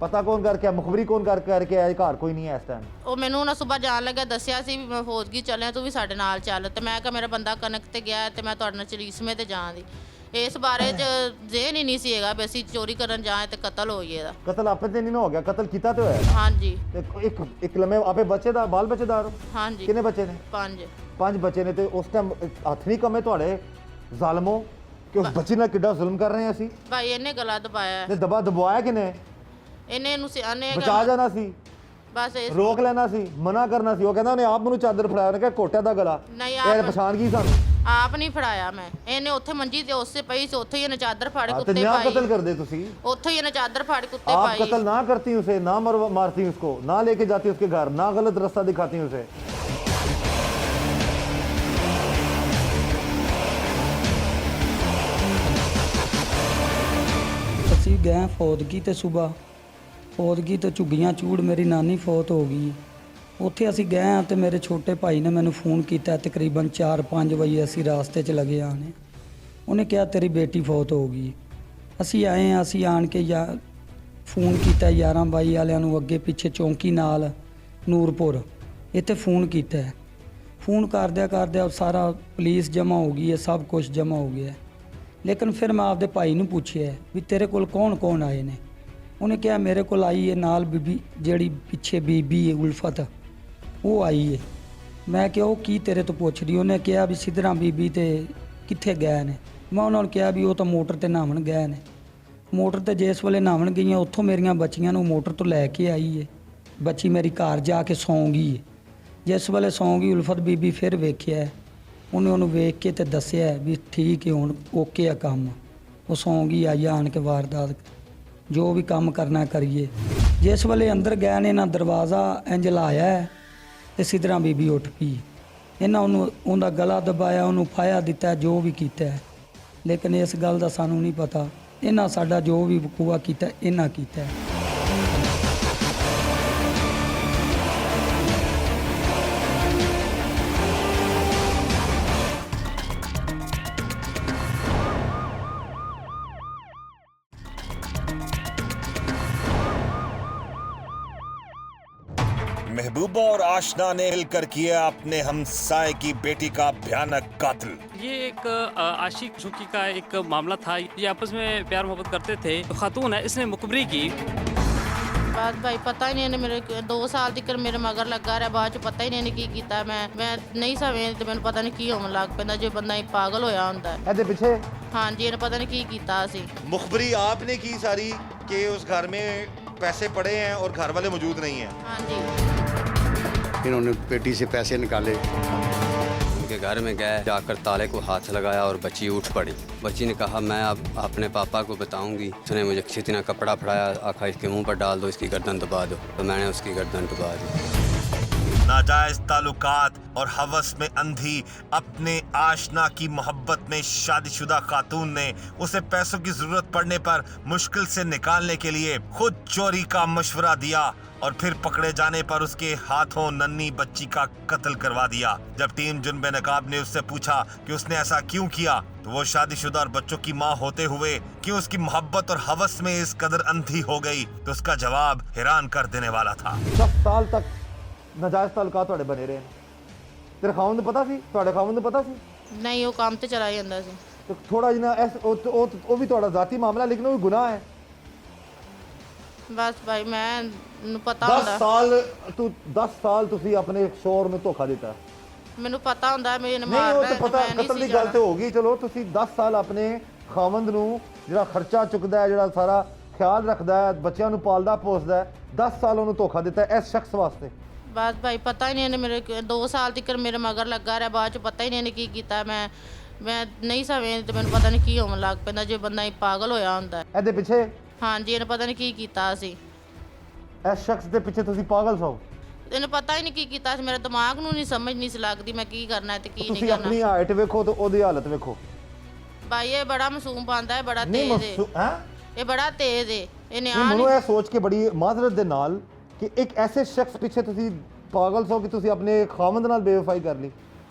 ਪਤਾ ਕੌਣ ਕਰਕੇ ਆ? ਮੁਖਬਰੀ ਕੌਣ ਕਰਕੇ ਆਇਆ? ਘਰ ਕੋਈ ਨਹੀਂ ਹੈ ਇਸ ਟਾਈਮ। ਉਹ ਮੈਨੂੰ ਨਾ ਸਵੇਰ ਜਾਣ ਲੱਗਾ ਦੱਸਿਆ ਸੀ ਵੀ ਮੈਂ ਫੌਜਗੀ ਚੱਲਿਆ, ਤੂੰ ਵੀ ਸਾਡੇ ਨਾਲ ਚੱਲ। ਤੇ ਮੈਂ ਕਿਹਾ ਮੇਰਾ ਬੰਦਾ ਕਣਕ ਤੇ ਗਿਆ ਤੇ ਮੈਂ ਤੁਹਾਡੇ ਨਾਲ ਚਲੀਸਮੇ ਤੇ ਜਾਣ ਦੀ। ਇਸ ਬਾਰੇ 'ਚ ਜ਼ੇਨ ਹੀ ਨਹੀਂ ਸੀ ਹੈਗਾ ਵੀ ਅਸੀਂ ਚੋਰੀ ਕਰਨ ਜਾਏ ਤੇ ਕਤਲ ਹੋ ਜਾਏ ਦਾ। ਕਤਲ ਆਪੇ ਤੇ ਨਹੀਂ ਨਾ ਹੋ ਗਿਆ, ਕਤਲ ਕੀਤਾ ਤੇ ਹੋਇਆ। ਹਾਂਜੀ ਤੇ ਇੱਕ ਲੰਮੇ ਆਪੇ ਬੱਚੇ ਦਾ ਬਾਲ ਬੱਚੇਦਾਰ ਹੋ? ਹਾਂਜੀ। ਕਿੰਨੇ ਬੱਚੇ ਨੇ? 5 ਬੱਚੇ ਨੇ। ਤੇ ਉਸ ਟਾਈਮ ਹੱਥ ਨਹੀਂ ਕੰਮੇ ਤੁਹਾਡੇ ਜ਼ਾਲਮੋ ਕਿ ਉਸ ਬੱਚੀ ਨਾਲ ਕਿੱਡਾ ਜ਼ੁਲਮ ਕਰ ਰਹੇ ਅਸੀਂ? ਭਾਈ ਇਹਨੇ ਗਲਾ ਦਬਾਇਆ, ਤੇ ਦਬਾਇਆ ਕਿਨੇ? ਇਹਨੇ ਇਹਨੂੰ ਸਿਆਣੇ ਬਚਾ ਜਾਣਾ ਸੀ, ਬਸ ਇਸ ਰੋਕ ਲੈਣਾ ਸੀ, ਮਨਾ ਕਰਨਾ ਸੀ। ਉਹ ਕਹਿੰਦਾ ਉਹਨੇ ਆਪ ਮੈਨੂੰ ਚਾਦਰ ਫੜਾਇਆ, ਉਹਨੇ ਕਿਹਾ ਕੋਟਿਆਂ ਦਾ ਗਲਾ। ਨਹੀਂ, ਇਹ ਪਛਾਣ ਗਈ ਸਾਨੂੰ। ਆਪ ਨਹੀਂ ਫੜਾਇਆ ਮੈਂ, ਇਹਨੇ ਉੱਥੇ ਮੰਜੀ ਤੇ ਉਸੇ ਪਈ ਸੀ, ਉੱਥੇ ਹੀ ਇਹਨੇ ਚਾਦਰ ਫਾੜ ਤੇ ਕੁੱਤੇ ਨਿਆਂ ਪਾਈ। कत्ल कर दे तुसी, ਉੱਥੇ ਹੀ ਇਹਨੇ ਚਾਦਰ ਫਾੜ ਕੁੱਤੇ आप ਪਾਈ। कत्ल ना करती उसे, ना मारती उसको, ना लेके जाती उसके घर, ना गलत रास्ता दिखाती उसे। ਅਸੀਂ ਗਏ ਫੌਦਗੀ ਤੇ ਸਵੇਰ ਫੌਦਗੀ ਤੋਂ ਝੁੱਗੀਆਂ ਚੂੜ ਮੇਰੀ ਨਾਨੀ ਫੌਤ ਹੋ ਗਈ। ਉੱਥੇ ਅਸੀਂ ਗਏ ਹਾਂ ਤੇ ਮੇਰੇ ਛੋਟੇ ਭਾਈ ਨੇ ਮੈਨੂੰ ਫੋਨ ਕੀਤਾ ਤਕਰੀਬਨ 4-5 ਵਜੇ। ਅਸੀਂ ਰਾਸਤੇ 'ਚ ਲੱਗੇ ਆਣੇ, ਉਹਨੇ ਕਿਹਾ ਤੇਰੀ ਬੇਟੀ ਫੌਤ ਹੋ ਗਈ। ਅਸੀਂ ਆਏ ਹਾਂ, ਅਸੀਂ ਆਣ ਕੇ ਫੋਨ ਕੀਤਾ 11-22 ਵਾਲਿਆਂ ਨੂੰ, ਅੱਗੇ ਪਿੱਛੇ ਚੌਂਕੀ ਨਾਲ ਨੂਰਪੁਰ ਇੱਥੇ ਫੋਨ ਕੀਤਾ। ਫੋਨ ਕਰਦਿਆਂ ਸਾਰਾ ਪੁਲਿਸ ਜਮ੍ਹਾਂ ਹੋ ਗਈ ਹੈ, ਸਭ ਕੁਝ ਜਮ੍ਹਾਂ ਹੋ ਗਿਆ। ਲੇਕਿਨ ਫਿਰ ਮੈਂ ਆਪਦੇ ਭਾਈ ਨੂੰ ਪੁੱਛਿਆ ਵੀ ਤੇਰੇ ਕੋਲ ਕੌਣ ਆਏ ਨੇ? ਉਹਨੇ ਕਿਹਾ ਮੇਰੇ ਕੋਲ ਆਈ ਹੈ ਨਾਲ ਬੀਬੀ, ਜਿਹੜੀ ਪਿੱਛੇ ਬੀਬੀ ਹੈ ਉਲਫਤ, ਉਹ ਆਈ ਹੈ। ਮੈਂ ਕਿਹਾ ਉਹ ਕੀ ਤੇਰੇ ਤੋਂ ਪੁੱਛ ਰਹੀ? ਉਹਨੇ ਕਿਹਾ ਵੀ ਸਿੱਧਰਾਂ ਬੀਬੀ ਤੇ ਕਿੱਥੇ ਗਏ ਨੇ? ਮੈਂ ਉਹਨਾਂ ਨੂੰ ਕਿਹਾ ਵੀ ਉਹ ਤਾਂ ਮੋਟਰ ਤੇ ਨਹਾਉਣ ਗਏ ਨੇ। ਮੋਟਰ ਤੇ ਜਿਸ ਵੇਲੇ ਨਹਾਉਣ ਗਈਆਂ ਉੱਥੋਂ ਮੇਰੀਆਂ ਬੱਚੀਆਂ ਨੂੰ ਮੋਟਰ ਤੋਂ ਲੈ ਕੇ ਆਈ ਹੈ। ਬੱਚੀ ਮੇਰੀ ਘਰ ਜਾ ਕੇ ਸੌਂ ਗਈ ਹੈ। ਜਿਸ ਵੇਲੇ ਸੌਂ ਗਈ ਉਲਫਤ ਬੀਬੀ ਫਿਰ ਵੇਖਿਆ, ਉਹਨੂੰ ਵੇਖ ਕੇ ਤੇ ਦੱਸਿਆ ਵੀ ਠੀਕ ਹੈ ਹੁਣ ਓਕੇ ਆ ਕੰਮ। ਉਹ ਸੌਂ ਗਈ, ਆਈ ਆਣ ਕੇ ਵਾਰਦਾਤ ਜੋ ਵੀ ਕੰਮ ਕਰਨਾ ਕਰੀਏ। ਜਿਸ ਵੇਲੇ ਅੰਦਰ ਗਏ ਨੇ ਨਾ ਦਰਵਾਜ਼ਾ ਇੰਜ ਲਾਇਆ ਤੇ ਸਿੱਧਰਾਂ ਬੀਬੀ ਉੱਠ ਪਈ। ਇਹਨਾਂ ਉਹਦਾ ਗਲਾ ਦਬਾਇਆ, ਉਹਨੂੰ ਫਾਇਆ ਦਿੱਤਾ, ਜੋ ਵੀ ਕੀਤਾ। ਲੇਕਿਨ ਇਸ ਗੱਲ ਦਾ ਸਾਨੂੰ ਨਹੀਂ ਪਤਾ, ਇਹਨਾਂ ਸਾਡਾ ਜੋ ਵੀ ਵਕੂਆ ਕੀਤਾ ਇਹਨਾਂ ਕੀਤਾ। महबूबा और आशना ने मिलकर किया अपने हमसाए की बेटी का भयानक कत्ल। ये एक आशिक झुकी का एक मामला था। ये आपस में प्यार मोहब्बत करते थे। तो खातून है, इसने मुखबरी की। ਬਾਅਦ ਭਾਈ ਪਤਾ ਹੀ ਨਹੀਂ, ਇਹਨੇ ਮੇਰੇ 2 ਸਾਲ ਤੱਕ ਮੇਰੇ ਮਗਰ ਲੱਗਾ ਰਿਹਾ। ਬਾਅਦ ਚ ਪਤਾ ਹੀ ਨਹੀਂ ਇਹਨੇ ਕੀ ਕੀਤਾ। ਮੈਂ ਨਹੀਂ ਸਮਝਦੀ ਤੇ ਮੈਨੂੰ ਪਤਾ ਨਹੀਂ ਕੀ ਹੋਣ ਲੱਗ ਪੈਂਦਾ ਜੇ ਬੰਦਾ ਹੀ ਪਾਗਲ ਹੋਇਆ ਹੁੰਦਾ। ਇਹਦੇ ਪਿੱਛੇ ਹਾਂਜੀ, ਇਹਨੇ ਪਤਾ ਨਹੀਂ ਕੀ ਕੀਤਾ ਸੀ। मुखबरी आपने की सारी कि उस घर में पैसे पड़े हैं और घर वाले मौजूद नहीं हैं। ਹਾਂਜੀ इन्होंने पेटी से पैसे निकाले, उनके घर में गए, जाकर ताले को हाथ लगाया और बच्ची उठ पड़ी। बच्ची ने कहा मैं अब अपने पापा को बताऊंगी। उसने मुझे कितना कपड़ा फड़ाया, आखा इसके मुंह पर डाल दो, इसकी गर्दन दबा दो। तो मैंने उसकी गर्दन दबा दी। नाजायज ताल्लुकात और हवस में अंधी अपने आशना की मोहब्बत में शादीशुदा खातून ने उसे पैसों की जरूरत पड़ने पर मुश्किल से निकालने के लिए खुद चोरी का मशवरा दिया और फिर पकड़े जाने पर उसके हाथों नन्ही बच्ची का कत्ल करवा दिया। जब टीम जुनबे नकाब ने उससे पूछा कि उसने ऐसा क्यों किया, तो वो शादीशुदा और बच्चों की मां होते हुए कि उसकी मोहब्बत और हवस में इस कदर अंधी हो गई, तो उसका जवाब हैरान कर देने वाला था। 10 ਸਾਲ ਤੱਕ ਨਾਜਾਇਜ਼ ਤਾਲੁਕਾਤ ਤੁਹਾਡੇ ਬਣੇ ਰਹੇ ਨੇ। ਤੇਰੇ ਖਾਵਨ ਨੂੰ ਪਤਾ ਸੀ? ਤੁਹਾਡੇ ਖਾਵਨ ਨੂੰ ਪਤਾ ਸੀ? ਨਹੀਂ, ਉਹ ਕੰਮ ਤੇ ਚਲਾ ਜਾਂਦਾ ਸੀ। ਤੇ ਥੋੜਾ ਜਿਹਾ ਉਹ ਵੀ ਤੁਹਾਡਾ ਜ਼ਾਤੀ ਮਾਮਲਾ, ਲੇਕਿਨ ਉਹ ਵੀ ਗੁਨਾਹ ਹੈ। ਬਸ ਭਾਈ ਮੈਨੂੰ ਪਤਾ 10 ਹੁੰਦਾ, ਸਾਲ 10 ਸਾਲ ਤੁਸੀਂ ਆਪਣੇ ਸ਼ੋਹਰ ਨੂੰ ਧੋਖਾ ਦਿੱਤਾ। ਮੈਨੂੰ ਪਤਾ ਹੁੰਦਾ ਮੈਨੂੰ ਨਹੀਂ, ਉਹ ਮਾਰਨਾ ਤਾਂ ਹੈ, ਪਤਾ, ਮੈਂ ਨਹੀਂ ਕਤਲ ਸੀ ਦੀ ਗੱਲ ਜਾਣਾ। ਤੇ ਹੋ ਗਈ। ਚਲੋ ਤੁਸੀਂ 10 ਸਾਲ ਆਪਣੇ ਖਾਵੰਦ ਨੂੰ ਜਿਹੜਾ ਖਰਚਾ ਚੁੱਕਦਾ ਹੈ, ਜਿਹੜਾ ਸਾਰਾ ਖਿਆਲ ਰੱਖਦਾ ਹੈ, ਬੱਚਿਆਂ ਨੂੰ ਪਾਲਦਾ ਪੋਸਦਾ ਹੈ, 10 ਸਾਲ ਉਹਨੂੰ ਧੋਖਾ ਦਿੱਤਾ ਇਸ ਸ਼ਖਸ ਵਾਸਤੇ। ਬਸ ਭਾਈ ਪਤਾ ਹੀ ਨਹੀਂ, ਇਹਨੇ ਮੇਰੇ 2 ਸਾਲ ਤੱਕ ਮੇਰੇ ਮਗਰ ਲੱਗਾ ਰਿਹਾ। ਬਾਅਦ ਚ ਪਤਾ ਹੀ ਨਹੀਂ ਇਹਨੇ ਕੀ ਕੀਤਾ। ਮੈਂ ਨਹੀਂ ਸਮਝਦੀ ਤੇ ਮੈਨੂੰ ਪਤਾ ਨਹੀਂ ਕੀ ਹੋਣ ਲੱਗ ਪੈਂਦਾ ਜੇ ਬੰਦਾ ਹੀ ਪਾਗਲ ਹੋਇਆ ਹੁੰਦਾ। ਇਹਦੇ ਪਿੱਛੇ ਹਾਂਜੀ, ਇਹਨੇ ਪਤਾ ਨਹੀਂ ਕੀ ਕੀਤਾ ਸੀ। ਇਸ ਸ਼ਖਸ ਦੇ ਪਿੱਛੇ ਤੁਸੀਂ ਪਾਗਲ ਸੋ। ਇਹਨੂੰ ਪਤਾ ਹੀ ਨਹੀਂ ਕੀ ਕੀਤਾ ਸੀ। ਮੇਰੇ ਦਿਮਾਗ ਨੂੰ ਨਹੀਂ ਸਮਝ ਨਹੀਂ ਸੀ ਲੱਗਦੀ ਮੈਂ ਕੀ ਕਰਨਾ ਤੇ ਕੀ ਨਹੀਂ ਤੁਸੀਂ ਆਪਣੀ ਕਰਨਾ। ਹਾਈਟ ਵੇਖੋ ਤੇ ਉਹਦੀ ਹਾਲਤ ਵੇਖੋ। ਭਾਈ ਇਹ ਬੜਾ ਮਾਸੂਮ ਬੰਦਾ ਹੈ, ਬੜਾ ਨਹੀਂ ਤੇਜ਼ ਹੈ। ਹੈ ਇਹ ਬੜਾ ਤੇਜ਼ ਹੈ। ਇਹ ਨਿਆਂ ਮੈਨੂੰ ਨਹੀਂ। ਇਹ ਸੋਚ ਕੇ ਬੜੀ ਮਾਜ਼ਰਤ ਦੇ ਨਾਲ ਕਿ ਇੱਕ ਐਸੇ ਸ਼ਖਸ ਪਿੱਛੇ ਤੁਸੀਂ ਪਾਗਲ ਸੋ ਕਿ ਤੁਸੀਂ ਆਪਣੇ ਖਾਵੰਦ ਨਾਲ ਬੇਵਫਾਈ ਕਰ ਲਈ।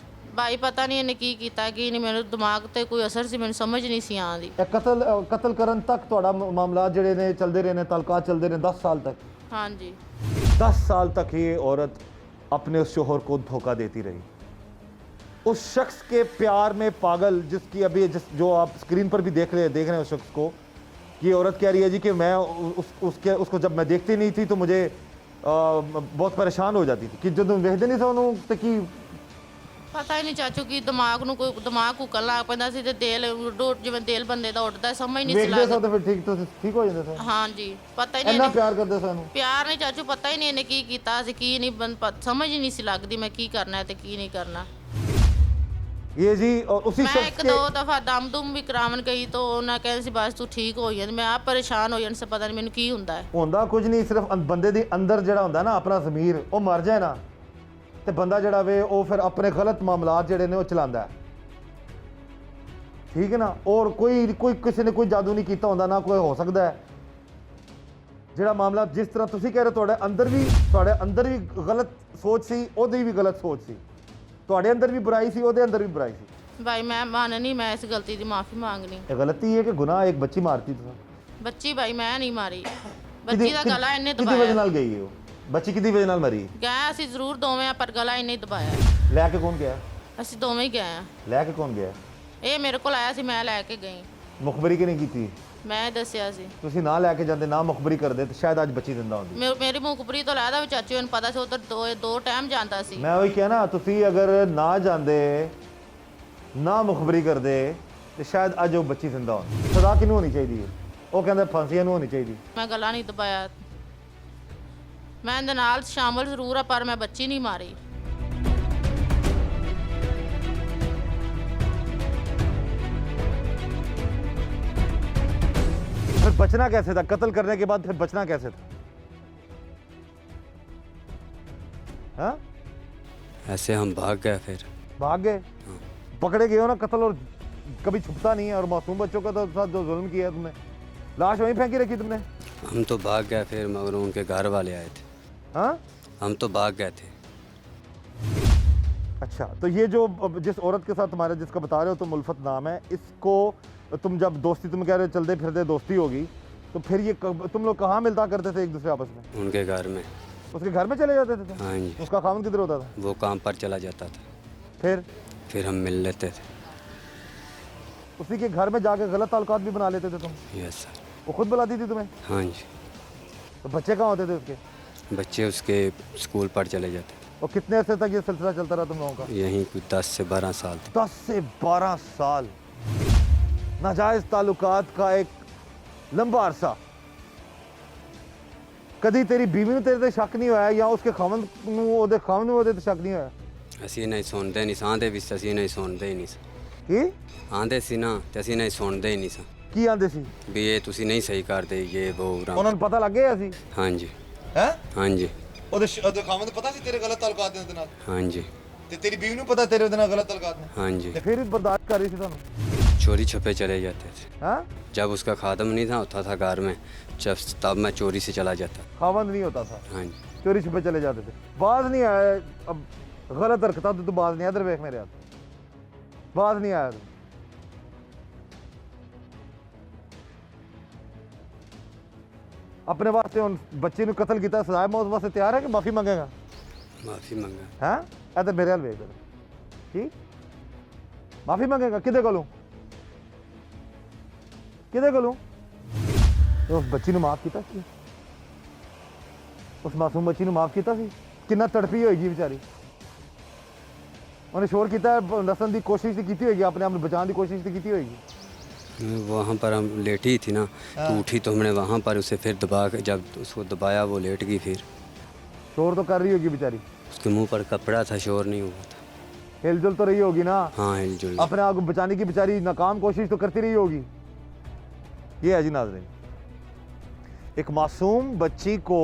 ਬਾਈ ਪਤਾ ਨਹੀਂ ਇਹਨੇ ਕੀ ਕੀਤਾ ਕੀ ਨਹੀਂ, ਮੈਨੂੰ ਦਿਮਾਗ ਤੇ ਕੋਈ ਅਸਰ ਸੀ, ਮੈਨੂੰ ਸਮਝ ਨਹੀਂ ਸੀ ਆਉਂਦੀ। ਇਹ ਕਤਲ ਕਰਨ ਤੱਕ ਤੁਹਾਡਾ ਮਾਮਲਾ ਜਿਹੜੇ ਨੇ ਚੱਲਦੇ ਰਹੇ ਨੇ, ਤਾਲੁਕਾਤ ਚੱਲਦੇ ਰਹੇ 10 साल तक। ਹਾਂਜੀ 10 साल तक ये औरत अपने उस शोहर को धोखा देती रही, उस शख्स के प्यार में पागल, जिसकी अभी जो आप स्क्रीन पर भी देख रहे हैं उस शख्स को। ये औरत कह रही है जी कि मैं उसको जब मैं देखती नहीं थी तो मुझे बहुत परेशान हो जाती थी कि जो ਵੇਖਦੇ ਨਹੀਂ ਸੀ ਉਹਨੂੰ ਤੇ ਕੀ ਪਤਾ ਹੀ ਨਹੀਂ ਚਾਚੂ ਕੀ ਦਿਮਾਗ ਨੂੰ ਕੋਈ ਦਿਮਾਗ ਘੁੱਕਣ ਲੱਗ ਪੈਂਦਾ ਸੀ ਤੇ ਦਿਲ ਜਿਵੇਂ ਦਿਲ ਬੰਦੇ ਦਾ ਉੱਡਦਾ, ਸਮਝ ਨਹੀਂ ਸੀ ਵੇਖਦੇ ਲੱਗਦੀ। ਸਾਂ ਤਾਂ ਫਿਰ ਠੀਕ ਤੁਸੀਂ ਠੀਕ ਹੋ ਜਾਂਦੇ ਸਾਂ। ਹਾਂਜੀ ਪਤਾ ਹੀ ਨਹੀਂ ਇੰਨਾ ਇਹਨੇ- ਪਿਆਰ ਕਰਦੇ ਸਾਨੂੰ। ਪਿਆਰ ਨਹੀਂ ਚਾਚੂ, ਪਤਾ ਹੀ ਨਹੀਂ ਇਹਨੇ ਕੀ ਕੀਤਾ ਸੀ ਕੀ ਨਹੀਂ, ਸਮਝ ਹੀ ਨਹੀਂ ਸੀ ਲੱਗਦੀ ਮੈਂ ਕੀ ਕਰਨਾ ਹੈ ਤੇ ਕੀ ਨਹੀਂ ਕਰਨਾ। ये जी और उसी ਮੈਂ शख्स ਇੱਕ के ਦੋ ਦਫਾ ਦਮ ਵੀ ਕਰਾਉਣ ਗਈ ਤਾਂ ਉਹਨਾਂ ਕਹਿੰਦੇ ਸੀ ਬਸ ਤੂੰ ਠੀਕ ਹੋ ਜਾਂਦੀ, ਮੈਂ ਆਪ ਪਰੇਸ਼ਾਨ ਹੋ ਜਾਂਦੀ ਸੀ, ਪਤਾ ਨਹੀਂ ਮੈਨੂੰ ਕੀ ਹੁੰਦਾ ਹੈ। ਹੁੰਦਾ ਕੁਝ ਨਹੀਂ, ਸਿਰਫ ਬੰਦੇ ਦੇ ਅੰਦਰ ਜਿਹੜਾ ਹੁੰਦਾ ਨਾ ਆਪਣਾ ਜ਼ਮੀਰ, ਉਹ ਮਰ ਜਾਏ ਨਾ ਤੇ ਬੰਦਾ ਜਿਹੜਾ ਵੇ ਉਹ ਫਿਰ ਆਪਣੇ ਗਲਤ ਮਾਮਲਾਤ ਜਿਹੜੇ ਨੇ ਉਹ ਚਲਾਉਂਦਾ ਹੈ, ਠੀਕ ਹੈ ਨਾ। ਔਰ ਕੋਈ ਕਿਸੇ ਨੇ ਕੋਈ ਜਾਦੂ ਨਹੀਂ ਕੀਤਾ ਹੁੰਦਾ, ਨਾ ਕੋਈ ਹੋ ਸਕਦਾ ਹੈ। ਜਿਹੜਾ ਮਾਮਲਾ ਜਿਸ ਤਰ੍ਹਾਂ ਤੁਸੀਂ ਕਹਿ ਰਹੇ ਤੁਹਾਡੇ ਅੰਦਰ ਵੀ ਗਲਤ ਸੋਚ ਸੀ, ਉਹਦੀ ਵੀ ਗਲਤ ਸੋਚ ਸੀ, ਤੁਹਾਡੇ ਅੰਦਰ ਵੀ ਬੁਰਾਈ ਸੀ, ਉਹਦੇ ਅੰਦਰ ਵੀ ਬੁਰਾਈ ਸੀ। ਭਾਈ ਮੈਂ ਮੰਨਣੀ, ਮੈਂ ਇਸ ਗਲਤੀ ਦੀ ਮਾਫੀ ਮੰਗਣੀ। ਇਹ ਗਲਤੀ ਹੈ ਕਿ ਗੁਨਾਹ? ਇੱਕ ਬੱਚੀ ਮਾਰਤੀ ਤੁਸੀਂ। ਬੱਚੀ ਭਾਈ ਮੈਂ ਨਹੀਂ ਮਾਰੀ, ਬੱਚੀ ਦਾ ਗਲਾ ਇਹਨੇ ਕਿਹਦੀ ਵਜ੍ਹਾ ਦਬਾਇਆ। ਨਾਲ ਗਈ ਹੈ ਉਹ ਬੱਚੀ? ਕਿਹਦੀ ਵਜ੍ਹਾ ਨਾਲ ਮਰੀ? ਗਏ ਅਸੀਂ ਜ਼ਰੂਰ ਦੋਵੇਂ ਆ, ਪਰ ਗਲਾ ਇਹਨੇ ਦਬਾਇਆ। ਲੈ ਕੇ ਕੌਣ ਗਿਆ? ਅਸੀਂ ਦੋਵੇਂ ਹੀ ਗਏ ਆ। ਲੈ ਕੇ ਕੌਣ ਗਿਆ? ਇਹ ਮੇਰੇ ਕੋਲ ਆਇਆ ਸੀ, ਮੈਂ ਲੈ ਕੇ ਗਈ, ਮੁਖਬਰੀ ਕਿ ਨਹੀਂ ਕੀਤੀ? ਮੈਂ ਦੱਸਿਆ ਸੀ। ਤੁਸੀਂ ਨਾ ਲੈ ਕੇ ਜਾਂਦੇ, ਨਾ ਮੁਖਬਰੀ ਕਰਦੇ ਤੇ ਸ਼ਾਇਦ ਅੱਜ ਬੱਚੀ ਜ਼ਿੰਦਾ ਹੁੰਦੀ। ਮੇਰੀ ਮੁਖਬਰੀ ਤੋਂ ਲੈਦਾ ਵੀ ਚਾਚੂ ਨੂੰ ਪਤਾ ਸੀ, ਉਧਰ ਦੋ ਟਾਈਮ ਜਾਂਦਾ ਸੀ। ਮੈਂ ਉਹੀ ਕਿਹਾ ਨਾ, ਤੁਸੀਂ ਅਗਰ ਨਾ ਜਾਂਦੇ, ਨਾ ਮੁਖਬਰੀ ਕਰਦੇ ਤੇ ਸ਼ਾਇਦ ਅੱਜ ਉਹ ਬੱਚੀ ਜ਼ਿੰਦਾ ਹੁੰਦੀ। ਸਜ਼ਾ ਕਿਹਨੂੰ ਹੋਣੀ ਚਾਹੀਦੀ ਹੈ? ਉਹ ਕਹਿੰਦੇ ਫਾਂਸੀਆਂ ਨੂੰ ਹੋਣੀ ਚਾਹੀਦੀ। ਮੈਂ ਗਲਾ ਨਹੀਂ ਦਬਾਇਆ, ਮੈਂ ਇਹਦੇ ਨਾਲ ਸ਼ਾਮਲ ਜ਼ਰੂਰ ਆ, ਪਰ ਮੈਂ ਬੱਚੀ ਨਹੀਂ ਮਾਰੀ। फिर बचना कैसे था? कत्ल करने के बाद फिर बचना कैसे था? हाँ? ऐसे हम भाग गए, फिर भाग गए? पकड़े गए हो ना, कत्ल और कभी छुपता नहीं है। और मासूम बच्चों का तो साथ जो जुल्म किया है तुमने, लाश वहीं फेंकी रखी तुमने। हम तो भाग गए, फिर मगर उनके घर वाले आए थे। हाँ हम तो भाग गए थे। अच्छा, तो ये जो जिस औरत के साथ तुम्हारे जिसका बता रहे हो तुम, उल्फत नाम है, इसको तुम जब दोस्ती, तुम कह रहे हो चलते फिरते दोस्ती होगी, तो फिर ये तुम लोग कहाँ मिलता करते थे एक दूसरे आपस में? उनके घर में। उसके घर में चले जाते थे तुम? हाँ जी। उसका खामन किधर होता था? वो काम पर चला जाता था, फिर हम मिल लेते थे। उसी के घर में जाके गलत ताल्लुकात भी बना लेते थे तुम? Yes sir. वो खुद बुलाती थी तुम्हें? हाँ जी। तो बच्चे कहाँ होते थे उसके? बच्चे उसके स्कूल पर चले जाते थे। और कितने अर्से तक ये सिलसिला चलता रहा तुम लोगों का? यहीं कुछ 10 से 12 साल थे। 10 से 12 साल नाजायज ताल्लुकात का एक लंबा अरसा। कदी तेरी बीवी ने तेरे ते शक नहीं होया, या उसके खामन ਨੂੰ ਉਹਦੇ ਖਾਮਨ ਨੂੰ ਉਹਦੇ ਤੇ ਸ਼ੱਕ ਨਹੀਂ ਹੋਇਆ? ਅਸੀਂ ਨਹੀਂ ਸੁਣਦੇ ਨਹੀਂ ਸਾਂ, ਦੇ ਵੀ ਅਸੀਂ ਨਹੀਂ ਸੁਣਦੇ ਹੀ ਨਹੀਂ ਸਾਂ। ਕੀ ਆਂਦੇ ਸੀ ਨਾ ਤੇ ਅਸੀਂ ਨਹੀਂ ਸੁਣਦੇ ਹੀ ਨਹੀਂ ਸਾਂ ਕੀ ਆਂਦੇ ਸੀ? ਵੀ ਇਹ ਤੁਸੀਂ ਨਹੀਂ ਸਹੀ ਕਰਦੇ, ਇਹ ਉਹ ਉਹਨਾਂ ਨੂੰ ਪਤਾ ਲੱਗ ਗਿਆ ਸੀ? ਹਾਂਜੀ ਹੈ ਹਾਂਜੀ ਉਹਦੇ ਖਾਮਨ ਨੂੰ ਪਤਾ ਸੀ ਤੇਰੇ ਗਲਤ ਤਾਲੁਕਾਤ ਦੇ ਉਹਦੇ ਨਾਲ, ਹਾਂਜੀ ਤੇ ਤੇਰੀ ਬੀਵੀ ਨੂੰ ਪਤਾ ਤੇਰੇ ਉਹਦੇ ਨਾਲ ਗਲਤ ਤਾਲੁਕਾਤ ਨੇ, ਹਾਂਜੀ। ਤੇ ਫਿਰ ਵੀ ਬਰਦਾਸ਼ਤ ਕਰ ਰਹੀ ਸੀ ਤੁਹਾਨੂੰ? चोरी छुपे चले जाते थे। हाँ? जब उसका खादम नहीं था, होता था घर में, तब मैं चोरी से चला जाता। खामन नहीं होता था? हाँ जी। चोरी छुपे चले जाते थे। बाज नहीं आया अब? गलत हरकत तो बाज नहीं आया, इधर देख मेरे हाथ, बाज नहीं आया। अपने वास्ते उन बच्चे ने कत्ल किया, सजाए मौत वास्ते तैयार है कि माफी मंगेगा? माफ़ी मंगा। हाँ, इधर मेरे हाल वेख ठीक, माफी मंगेगा? किदे कोलों किदे कोलों? तो उस बच्ची ने माफ किया सी, उस मासूम बच्ची ने माफ किया सी, कितना तड़पी होगी बेचारी। उन्हें शोर किया, नसन की कोशिश तो की होगी, अपने आप को बचाने की कोशिश तो की होगी। वहाँ पर हम लेटी थी ना, तो उठी तो हमने वहाँ पर उसे फिर दबा के, जब उसको दबाया वो लेट गई। फिर शोर तो कर रही होगी बेचारी? उसके मुंह पर कपड़ा था, शोर नहीं हुआ था। हिलजुल तो रही होगी ना? हाँ हिलजुल। अपने आप को बचाने की बेचारी नाकाम कोशिश तो करती रही होगी। ये है जी नाज़रीन, एक मासूम बच्ची को,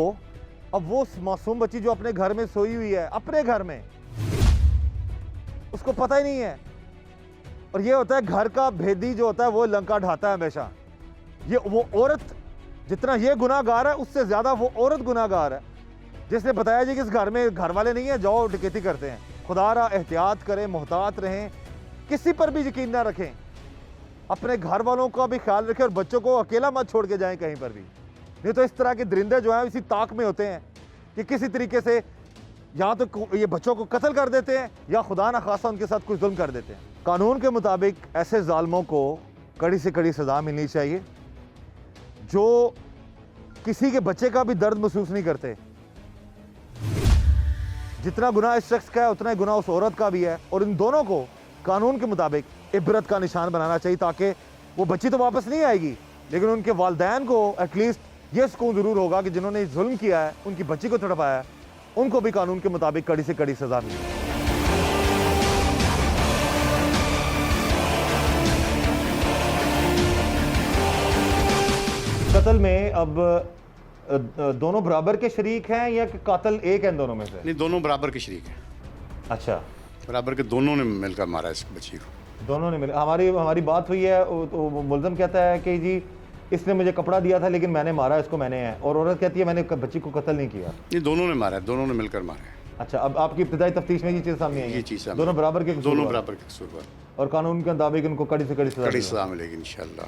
अब वो मासूम बच्ची जो अपने घर में सोई हुई है, अपने घर में, उसको पता ही नहीं है। और ये होता है घर का भेदी जो होता है वो लंका ढाता है हमेशा। ये वो औरत, जितना ये गुनाहगार है उससे ज्यादा वो औरत गुनाहगार है, जिसने बताया जी कि इस घर में घर वाले नहीं है, जाओ डकैती करते हैं। खुदारा एहतियात करें, मोहतात रहें, किसी पर भी यकीन ना रखें, अपने घर वालों का भी ख्याल रखें और बच्चों को अकेला मत छोड़ के जाएं कहीं पर भी। नहीं तो इस तरह के दरिंदे जो हैं इसी ताक में होते हैं कि किसी तरीके से या तो ये बच्चों को कत्ल कर देते हैं या खुदा ना खासा उनके साथ कुछ जुल्म कर देते हैं। कानून के मुताबिक ऐसे जालिमों को कड़ी से कड़ी सज़ा मिलनी चाहिए जो किसी के बच्चे का भी दर्द महसूस नहीं करते। जितना गुनाह इस शख्स का है उतना ही गुनाह उस औरत का भी है, और इन दोनों को कानून के मुताबिक इबरत का निशान बनाना चाहिए, ताकि वो बच्ची तो वापस नहीं आएगी लेकिन उनके वालिदैन को एटलीस्ट ये सुकून ज़रूर होगा कि जिन्होंने जुल्म किया है, उनकी बच्ची को तड़पाया है, उनको भी कानून के मुताबिक कड़ी से कड़ी सज़ा मिली। कत्ल में अब दोनों बराबर के शरीक हैं या कि कातिल एक है इन दोनों में से? नहीं, दोनों बराबर के शरीक हैं। अच्छा, बराबर के दोनों ने मिलकर मारा इस बच्ची को। दोनों ने मिले। हमारी बात हुई है, तो मुल्ज़म कहता है कि जी इसने मुझे कपड़ा दिया था लेकिन मैंने मारा इसको, मैंने है, और औरत कहती है मैंने बच्ची को कत्ल नहीं किया। ये दोनों ने मारा है, दोनों ने मिलकर मारा है। अच्छा, अब आपकी इब्तिदाई तफ्तीश में ये चीज़ सामने आई है? ये चीज़ सामने, दोनों बराबर के कसूरवार। दोनों बराबर के कसूरवार, और कानून के मुताबिक इनको कड़ी से कड़ी सज़ा मिलेगी इंशाल्लाह।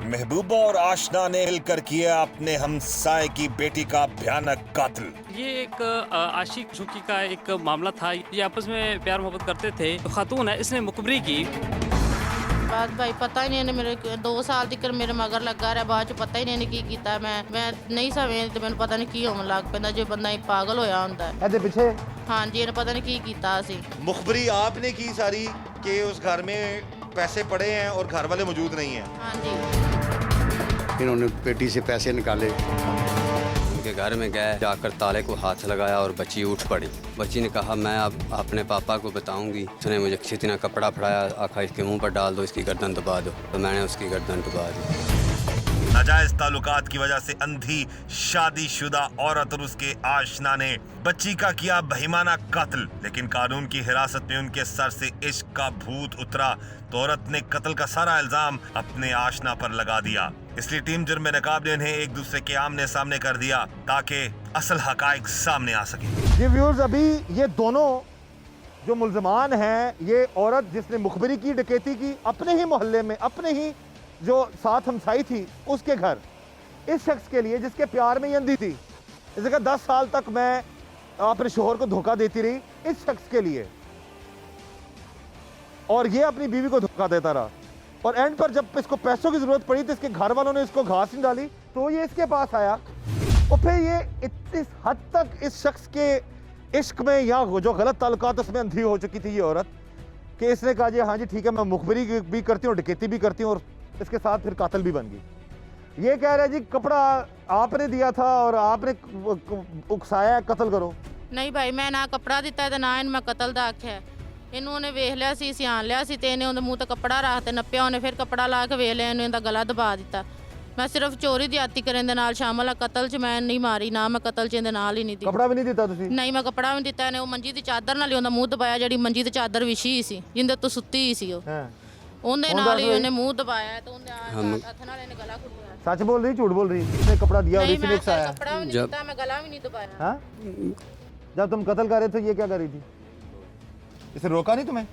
महबूबा और आशना ने मिलकर किया अपने हमसाए की बेटी का भयानक कत्ल। ये एक आशिक झुकी का एक मामला था। ये आपस में प्यार मोहब्बत करते थे। तो खातून है, इसने मुखबरी की। बात भाई पता ही नहीं, मेरे 2 साल तक मेरे मगर लगा रहा, बाद पता ही नहीं की कीता। मैं नहीं समझती, मैंने पता नहीं की होने लग पैंदा जो बंदा पागल होया होंदा है। ਇਹਦੇ ਪਿੱਛੇ हाँ जी, इन्हें पता नहीं की कीता सी। मुखबरी आपने की सारी कि उस घर में पैसे पड़े हैं और घर वाले मौजूद नहीं हैं। हाँ जी, इन्होंने पेटी से पैसे निकाले, उनके घर में गए, जाकर ताले को हाथ लगाया और बच्ची उठ पड़ी। बच्ची ने कहा मैं अब अपने पापा को बताऊंगी। उसने मुझे इतना कपड़ा फड़ाया, आखा इसके मुंह पर डाल दो, इसकी गर्दन दबा दो। तो मैंने उसकी गर्दन दबा दी। नाजायज ताल्लुकात की वजह से अंधी शादीशुदा औरत और उसके आशना ने बच्ची का किया बहिमाना कत्ल, लेकिन कानून की हिरासत में उनके सर से इश्क का भूत उतरा तो औरत ने कत्ल का सारा इल्जाम अपने आशना पर लगा दिया। इसलिए टीम जुर्म नकाब ने उन्हें एक दूसरे के आमने सामने कर दिया ताकि असल हकाइक सामने आ सके। ये व्यूअर्स, अभी ये दोनों जो मुल्ज़मान हैं, ये औरत जिसने मुखबरी की, डकैती की, अपने ही मोहल्ले में, अपने ही जो साथ हमसाई थी उसके घर, इस शख्स के लिए जिसके प्यार में ये अंधी थी, इसने कहा 10 साल तक मैं अपने शोहर को धोखा देती रही इस शख्स के लिए, और ये अपनी बीवी को धोखा देता रहा, और एंड पर जब इसको पैसों की जरूरत पड़ी तो इसके घर वालों ने इसको घास नहीं डाली तो ये इसके पास आया, और फिर ये इस हद तक इस शख्स के इश्क में या जो गलत ताल्लुकात उसमें अंधी हो चुकी थी ये औरत, कि इसने कहा जी हाँ जी ठीक है, मैं मुखबरी भी करती हूँ, डकैती भी करती हूँ, और इसके साथ फिर कातिल भी बन गई। ये कह रहा है जी कपड़ा आपने दिया था और आपने उकसाया, कत्ल करो। नहीं भाई, मैं ना कपड़ा दिता है ना इन मैं कतल दा आख्या। इन्होंने वेख लिया सी, सियान लिया सी, ते इन्हें उन्हें मुँह ते कपड़ा रख ते नप्पिया, उन्हें फिर कपड़ा ला के वेख लिया, इन्हें गला दबा दिता। मैं सिर्फ चोरी ज्यादती करने दे नाल शामिल आ, कतल च मैं नहीं मारी, ना मैं कतल च इहदे नाल ही नहीं दी। कपड़ा भी नहीं दिता तुसी? नहीं, मैं कपड़ा भी नहीं दिता। इन्हें वो मंजी दी चादर नाल ही उहदा मुँह दबाया, जिहड़ी मंजी दी चादर विछी सी जिंदे तो सुत्ती ही सी, ਉਹਦੇ ਨਾਲ ਹੀ ਉਹਨੇ ਮੂੰਹ ਦਬਾਇਆ ਤੇ ਉਹਨੇ ਹੱਥ ਨਾਲ ਇਹਨੇ ਗਲਾ ਘੁੱਟਿਆ। सच बोल रही, झूठ बोल रही? इसने कपड़ा दिया और नहीं, इसी ने मैं उकसाया? कपड़ा भी नहीं दिता, मैं गला भी नहीं दबाया। हाँ? जब तुम कत्ल कर रहे थे ये क्या कर रही थी? इसे रोका नहीं तुम्हें?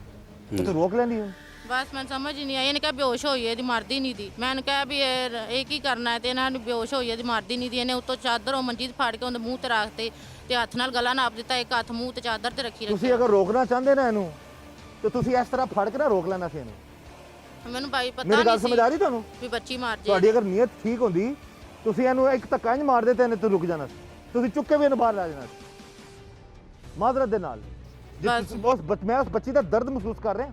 तो रोक लेनी हो। बस मैं समझ ही नहीं आई। ਇਹਨੇ ਕਿਹਾ ਬੇਹੋਸ਼ ਹੋਈ ਹੈ, ਇਹਦੀ ਮਰਦੀ ਨਹੀਂ ਦੀ। ਮੈਂ ਕਿਹਾ ਵੀ ਇਹ ਕੀ ਕਰਨਾ ਹੈ, ਤੇ ਇਹਨਾਂ ਨੂੰ ਬੇਹੋਸ਼ ਹੋਈ ਹੈ, ਇਹਦੀ ਮਰਦੀ ਨਹੀਂ ਦੀ। ਇਹਨੇ ਉੱਤੋਂ ਚਾਦਰ ਉਹ ਮੰਜੀ ਤੇ ਫਾੜ ਕੇ ਉਹਦੇ ਮੂੰਹ ਤੇ ਰੱਖਤੇ ਤੇ ਹੱਥ ਨਾਲ ਗਲਾ ਨਾਪ ਦਿੱਤਾ, ਇੱਕ ਹੱਥ ਮੂੰਹ ਤੇ ਚਾਦਰ ਤੇ ਰੱਖੀ ਤੁਸੀਂ ਅਗਰ ਰੋਕਣਾ ਚਾਹੁੰਦੇ ਨਾ ਇਹਨੂੰ ਤੇ ਤੁਸੀਂ ਇਸ ਤਰ੍ਹਾਂ ਫੜ ਕੇ ਨਾ ਰੋਕ ਲੈਣਾ ਸੀ ਇਹਨੂੰ। ਮੈਨੂੰ ਭਾਈ ਪਤਾ ਮੇਰੀ ਗੱਲ ਨਹੀਂ ਸਮਝ ਆ ਰਹੀ ਤੁਹਾਨੂੰ? ਵੀ ਬੱਚੀ ਮਾਰ ਜੇ। ਤੁਹਾਡੀ ਅਗਰ ਨੀਅਤ ਠੀਕ ਹੁੰਦੀ ਤੁਸੀਂ ਇਹਨੂੰ ਇੱਕ ਧੱਕਾ ਇੰਝ ਮਾਰ ਦਿੱਤੇ ਇਹਨੇ ਤੇ ਰੁਕ ਜਾਣਾ ਸੀ, ਤੁਸੀਂ ਚੁੱਕ ਕੇ ਵੀ ਇਹਨੂੰ ਬਾਹਰ ਲੈ ਜਾਣਾ ਸੀ ਮਾਜ਼ਰਤ ਦੇ ਨਾਲ। ਮੈਂ ਉਸ ਬੱਚੀ ਦਾ ਦਰਦ ਮਹਿਸੂਸ ਕਰ ਰਿਹਾ।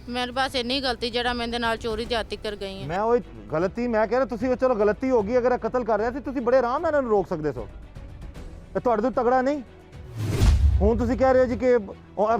ਮੇਰੇ ਪਾਸ ਇੰਨੀ ਗਲਤੀ ਜਿਹੜਾ ਮੈਂ ਇਹਦੇ ਨਾਲ ਚੋਰੀ ਜ਼ਿਆਦਤੀ ਕਰ ਗਈ ਹਾਂ। ਮੈਂ ਉਹ ਗਲਤੀ ਮੈਂ ਕਹਿ ਰਿਹਾ, ਤੁਸੀਂ ਚਲੋ ਗਲਤੀ ਹੋ ਗਈ, ਅਗਰ ਇਹ ਕਤਲ ਕਰ ਰਿਹਾ ਸੀ ਤੁਸੀਂ ਬੜੇ ਆਰਾਮ ਨਾਲ ਇਹਨੂੰ ਰੋਕ ਸਕਦੇ ਸੋ, ਇਹ ਤੁਹਾਡੇ ਤੋਂ ਤਗੜਾ ਨਹੀਂ। ਹੁਣ ਤੁਸੀਂ ਕਹਿ ਰਹੇ ਹੋ ਜੀ ਕਿ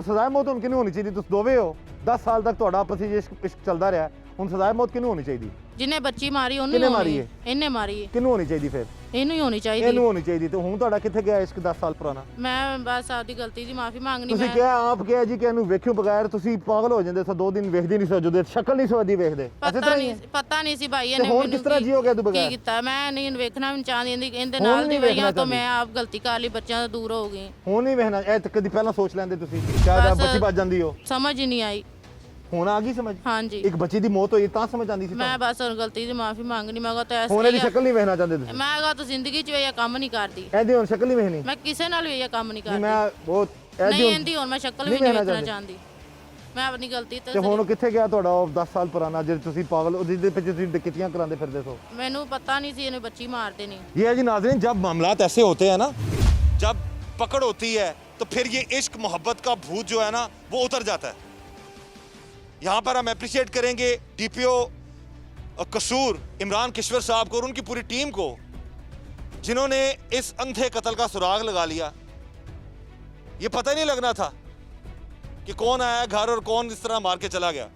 ਸਜ਼ਾਏ ਮੌਤ ਉਨਕੀ ਨਹੀਂ ਹੋਣੀ ਚਾਹੀਦੀ। ਤੁਸੀਂ ਦੋਵੇਂ ਹੋ 10 ਸਾਲ ਤੱਕ ਤੁਹਾਡਾ ਆਪਸ ਵਿੱਚ ਇਸ਼ਕ ਚੱਲਦਾ ਰਿਹਾ, ਹੁਣ ਸਜ਼ਾਏ ਮੌਤ ਕਿਹਨੂੰ ਹੋਣੀ ਚਾਹੀਦੀ? ਜਿਹਨੇ ਬੱਚੀ ਮਾਰੀ ਉਹਨੂੰ ਕਿਹਨੇ ਹੀ ਮਾਰੀ ਹੋਣੀ ਹੈ? ਇਹਨੇ ਮਾਰੀ ਹੈ। ਕਿਹਨੂੰ ਹੋਣੀ ਚਾਹੀਦੀ ਫਿਰ? ਇਹਨੂੰ ਹੀ ਹੋਣੀ ਚਾਹੀਦੀ। ਇਹਨੂੰ ਹੋਣੀ ਚਾਹੀਦੀ। ਤੇ ਹੁਣ ਤੁਹਾਡਾ ਕਿੱਥੇ ਗਿਆ ਇਸ਼ਕ 10 ਸਾਲ ਪੁਰਾਣਾ? ਮੈਂ ਬਸ ਆਪਦੀ ਗਲਤੀ ਦੀ ਮਾਫੀ ਮੰਗਣੀ। ਤੁਸੀਂ ਮੈਂ ਕਿਹਾ ਆਪ ਕਿਹਾ ਜੀ ਕਿ ਇਹਨੂੰ ਵੇਖਿਓ ਬਗੈਰ ਤੁਸੀਂ ਪਾਗਲ ਹੋ ਜਾਂਦੇ ਸੋ 2 ਦਿਨ ਵੇਖਦੇ ਨਹੀਂ ਸੋ ਜਦੋਂ ਸ਼ਕਲ ਨਹੀਂ ਸੋਦੀ ਵੇਖਦੇ ਐਸੇ ਤਰ੍ਹਾਂ ਹੀ ਹੈ। ਪਤਾ ਨਹੀਂ ਸੀ ਭਾਈ ਤੇ ਇਹਨੇ ਹੁਣ ਕਿਸ ਤਰ੍ਹਾਂ ਜੀਓਗੇ ਤੂੰ ਬਗੈਰ? ਕੀ ਕੀਤਾ ਮੈਂ ਨਹੀਂ ਵੇਖਣਾ ਵੀ ਚਾਹੁੰਦੀ ਇਹਦੇ ਹੁਣ ਨਾਲ ਨਹੀਂ ਦੀ ਵੇਖਣਾ ਵਈਆਂ ਤੋਂ ਚਾਹੁੰਦੀ। ਮੈਂ ਆਪ ਗਲਤੀ ਕਰ ਲਈ, ਬੱਚਿਆਂ ਤੋਂ ਦੂਰ ਹੋ ਗਈ। ਹੁਣ ਨਹੀਂ ਵੇਖਣਾ ਇਹ ਤਾਂ ਕਦੀ ਪਹਿਲਾਂ ਸੋਚ ਲੈਂਦੇ ਤੁਸੀਂ ਸ਼ਾਇਦ ਆਪ ਬਸ ਬੱਚੀ ਬਚ ਜਾਂਦੀ ਹੋ। ਸਮਝ ਹੀ ਨਹੀਂ ਆਈ। ਹੁਣ ਆ ਗਈ ਸਮਝ? ਹਾਂਜੀ ਇੱਕ ਬੱਚੀ ਦੀ ਮੌਤ ਹੋਈ ਤਾਂ ਸਮਝ ਆਂਦੀ ਸੀ ਮੈਂ ਬਸ ਹੁਣ ਗਲਤੀ ਦੀ ਮਾਫੀ ਮੰਗਣੀ। ਮੈਂ ਕਹਾ ਤਾਂ ਐਸਾ ਹੁਣ ਇਹਦੀ ਸ਼ਕਲ ਨਹੀਂ ਵੇਖਣਾ ਚਾਹੁੰਦੇ ਤੁਸੀਂ? ਮੈਂ ਕਹਾ ਤਾਂ ਜ਼ਿੰਦਗੀ 'ਚ ਇਹ ਕੰਮ ਨਹੀਂ ਕਰਦੀ। ਇਹਦੀ ਹੁਣ ਸ਼ਕਲ ਨਹੀਂ ਵੇਖਣੀ? ਮੈਂ ਕਿਸੇ ਨਾਲ ਵੀ ਇਹ ਕੰਮ ਨਹੀਂ ਨਹੀਂ ਕਰਦੀ। ਮੈਂ ਬਹੁਤ ਨਹੀਂ ਇਹਦੀ ਹੁਣ ਮੈਂ ਸ਼ਕਲ ਵੀ ਨਹੀਂ ਵੇਖਣਾ ਚਾਹੁੰਦੀ। ਮੈਂ ਆਪਣੀ ਗਲਤੀ ਤੇ ਹੁਣ ਕਿੱਥੇ ਗਿਆ ਤੁਹਾਡਾ ਉਹ 10 ਸਾਲ ਪੁਰਾਣਾ ਜਿਹੜੇ ਤੁਸੀਂ ਪਾਗਲ ਉਹਦੇ ਪਿੱਛੇ ਤੁਸੀਂ ਡਕੈਤੀਆਂ ਕਰਾਉਂਦੇ ਫਿਰਦੇ ਸੋ? ਮੈਨੂੰ ਪਤਾ ਨਹੀਂ ਸੀ ਇਹਨੇ ਬੱਚੀ मार देनी। ये है जी नाज़रीन, जब मामलात ऐसे होते हैं ना, जब पकड़ होती है तो फिर ये इश्क मोहब्बत का भूत जो है ना वो उतर जाता है। यहाँ पर हम अप्रिशिएट करेंगे डीपीओ कसूर इमरान किश्वर साहब को और उनकी पूरी टीम को, जिन्होंने इस अंधे कत्ल का सुराग लगा लिया। ये पता ही नहीं लगना था कि कौन आया घर और कौन इस तरह मार के चला गया,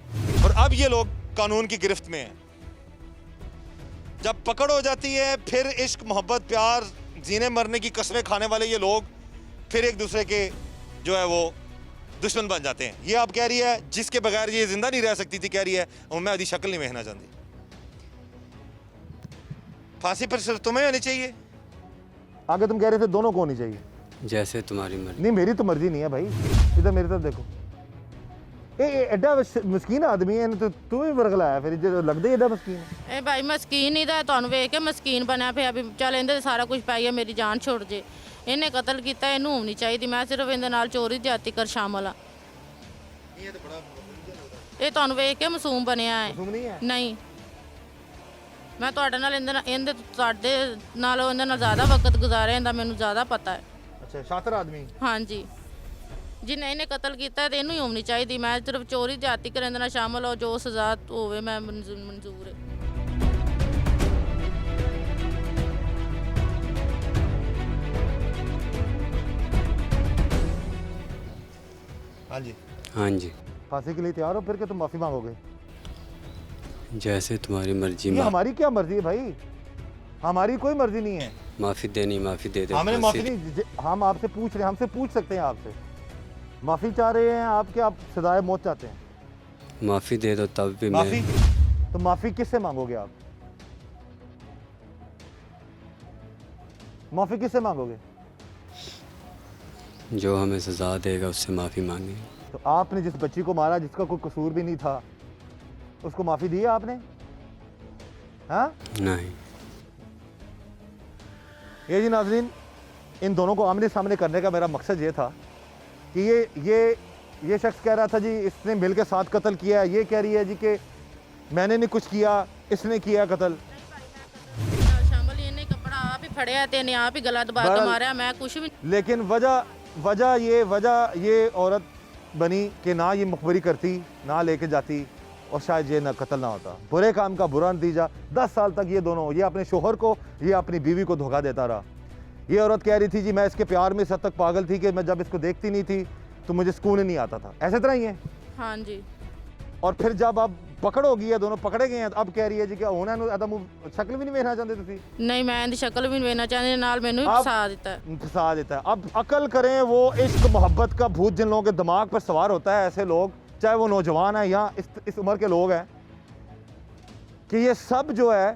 और अब ये लोग कानून की गिरफ्त में हैं। जब पकड़ हो जाती है फिर इश्क मोहब्बत प्यार जीने मरने की कस्में खाने वाले ये लोग फिर एक दूसरे के जो है वो दुश्मन बन जाते हैं। ये आप कह रही है जिसके बगैर ये जिंदा नहीं रह सकती थी, कह रही है और मैं आदि शक्ल नहीं देखना चाहती। फांसी पर सिर्फ तुम्हें होनी चाहिए। आगे तुम कह रहे थे दोनों को होनी चाहिए। जैसे तुम्हारी मर्जी। नहीं मेरी तो मर्जी नहीं है भाई, इधर मेरी तरफ देखो। ਇਹ ਐਡਾ ਮਸਕੀਨ ਆਦਮੀ ਹੈ, ਇਹਨੂੰ ਤੂੰ ਵੀ ਵਰਗਲਾਇਆ ਫਿਰ ਜੇ ਲੱਗਦਾ ਹੀ ਐਡਾ ਮਸਕੀਨ ਹੈ। ਇਹ ਭਾਈ ਮਸਕੀਨ ਹੀ ਦਾ ਤੁਹਾਨੂੰ ਵੇਖ ਕੇ ਮਸਕੀਨ ਬਣਿਆ ਪਿਆ ਵੀ ਚੱਲ ਇਹਦੇ ਸਾਰਾ ਕੁਝ ਪਾਈਏ ਮੇਰੀ ਜਾਨ ਛੁੱਟ ਜੇ। ਇਹਨੇ ਕਤਲ ਕੀਤਾ, ਇਹਨੂੰ ਹੋਣੀ ਚਾਹੀਦੀ। ਮੈਂ ਸਿਰਫ ਇਹਦੇ ਨਾਲ ਚੋਰੀ ਜਾਤੀ ਕਰ ਸ਼ਾਮਲ ਆ। ਇਹ ਤੁਹਾਨੂੰ ਵੇਖ ਕੇ ਮਾਸੂਮ ਬਣਿਆ ਹੈ। ਨਹੀਂ ਮੈਂ ਤੁਹਾਡੇ ਨਾਲ ਇਹਦੇ ਤੁਹਾਡੇ ਨਾਲੋਂ ਇਹਦੇ ਨਾਲ ਜ਼ਿਆਦਾ ਵਕਤ ਗੁਜ਼ਾਰਿਆ, ਇਹਦਾ ਮੈਨੂੰ ਜ਼ਿਆਦਾ ਪਤਾ ਹੈ। ਅੱਛਾ ਸ਼ਾਤਰ ਆਦਮੀ। ਹਾਂਜੀ ਜਿਹਨੇ ਇਹਨੇ ਕਤਲ ਕੀਤਾ ਤੇ ਇਹਨੂੰ ਹੀ ਹੋਣੀ ਚਾਹੀਦੀ। ਮੈਂ ਸਿਰਫ ਚੋਰੀ ਜਾਤੀ ਕਰਨ ਦੇ ਨਾਲ ਸ਼ਾਮਲ ਹੋ, ਜੋ ਸਜ਼ਾ ਹੋਵੇ ਮੈਂ ਮਨਜ਼ੂਰ ਹੈ। हाँ जी हाँ जी। फांसी के लिए तैयार हो फिर कि तुम माफी मांगोगे? जैसे तुम्हारी मर्जी। ये हमारी क्या मर्जी है भाई? हमारी कोई मर्जी नहीं है। माफ़ी देनी माफ़ी दे दे। हमने माफी नहीं, हम आपसे पूछ रहे हैं, हमसे पूछ सकते हैं आपसे। माफी चाह रहे हैं आप कि आप सजाए मौत चाहते हैं? माफ़ी दे दो तब भी माफी मैं। तो माफी किससे मांगोगे आप? माफी किससे मांगोगे? जो हमें सज़ा देगा उससे माफ़ी मांगे। तो आपने जिस बच्ची को मारा जिसका कोई कसूर भी नहीं था, उसको माफी दी है आपने? हाँ नहीं। ये जी नाज़रीन, इन दोनों को आमने सामने करने का मेरा मकसद ये था कि ये शख्स कह रहा था जी इसने मिल के साथ कत्ल किया है, ये कह रही है जी कि मैंने नहीं कुछ किया, इसने किया कत्ल। शामिल ਇਹਨੇ ਕਪੜਾ ਆਪ ਹੀ ਫੜਿਆ ਤੇ ਇਹਨੇ ਆਪ ਹੀ ਗਲਾ ਦਬਾ ਕੇ ਮਾਰਿਆ, मैं कुछ भी। लेकिन वजह ये औरत बनी कि ना ये मुखबरी करती, ना लेके जाती, और शायद ये ना कत्ल ना होता। बुरे काम का बुरा नतीजा। 10 साल तक ये दोनों, ये अपने शोहर को, ये अपनी बीवी को धोखा देता रहा। ये औरत कह रही थी जी मैं इसके प्यार में इस हद तक पागल थी कि मैं जब इसको देखती नहीं थी तो मुझे सुकून ही नहीं आता था। ऐसे तरह ही है। हाँ जी। और फिर जब अब पकड़ हो गई है, दोनों पकड़े गए हैं, अब कह रही है जी क्या होना है, शक्ल भी नहीं वेखना चाहते तुसी? नहीं मैं इनकी शक्ल भी नहीं वेखना चाहती, नाल मैनू भी फसा देता है। फंसा देता है। अब अकल करें, वो इश्क मोहब्बत का भूत जिन लोगों के दिमाग पर सवार होता है, ऐसे लोग, चाहे वो नौजवान है या इस उम्र के लोग हैं, कि ये सब जो है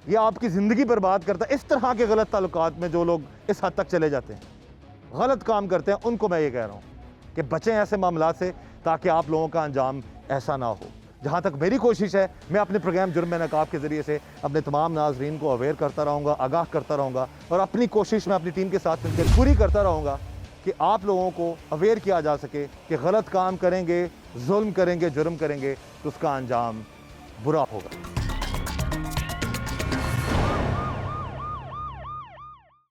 ये आपकी ज़िंदगी बर्बाद करता है। इस तरह के गलत ताल्लुकात में जो लोग इस हद तक चले जाते हैं, गलत काम करते हैं, उनको मैं ये कह रहा हूँ कि बचें ऐसे मामला से, ताकि आप लोगों का अंजाम ऐसा ना हो। जहाँ तक मेरी कोशिश है, मैं अपने प्रोग्राम जुर्म में नकाब के ज़रिए से अपने तमाम नाज़रीन को अवेयर करता रहूँगा, आगाह करता रहूँगा, और अपनी कोशिश मैं अपनी टीम के साथ मिलकर पूरी करता रहूँगा कि आप लोगों को अवेयर किया जा सके कि गलत काम करेंगे, जुल्म करेंगे, जुर्म करेंगे तो उसका अंजाम बुरा होगा।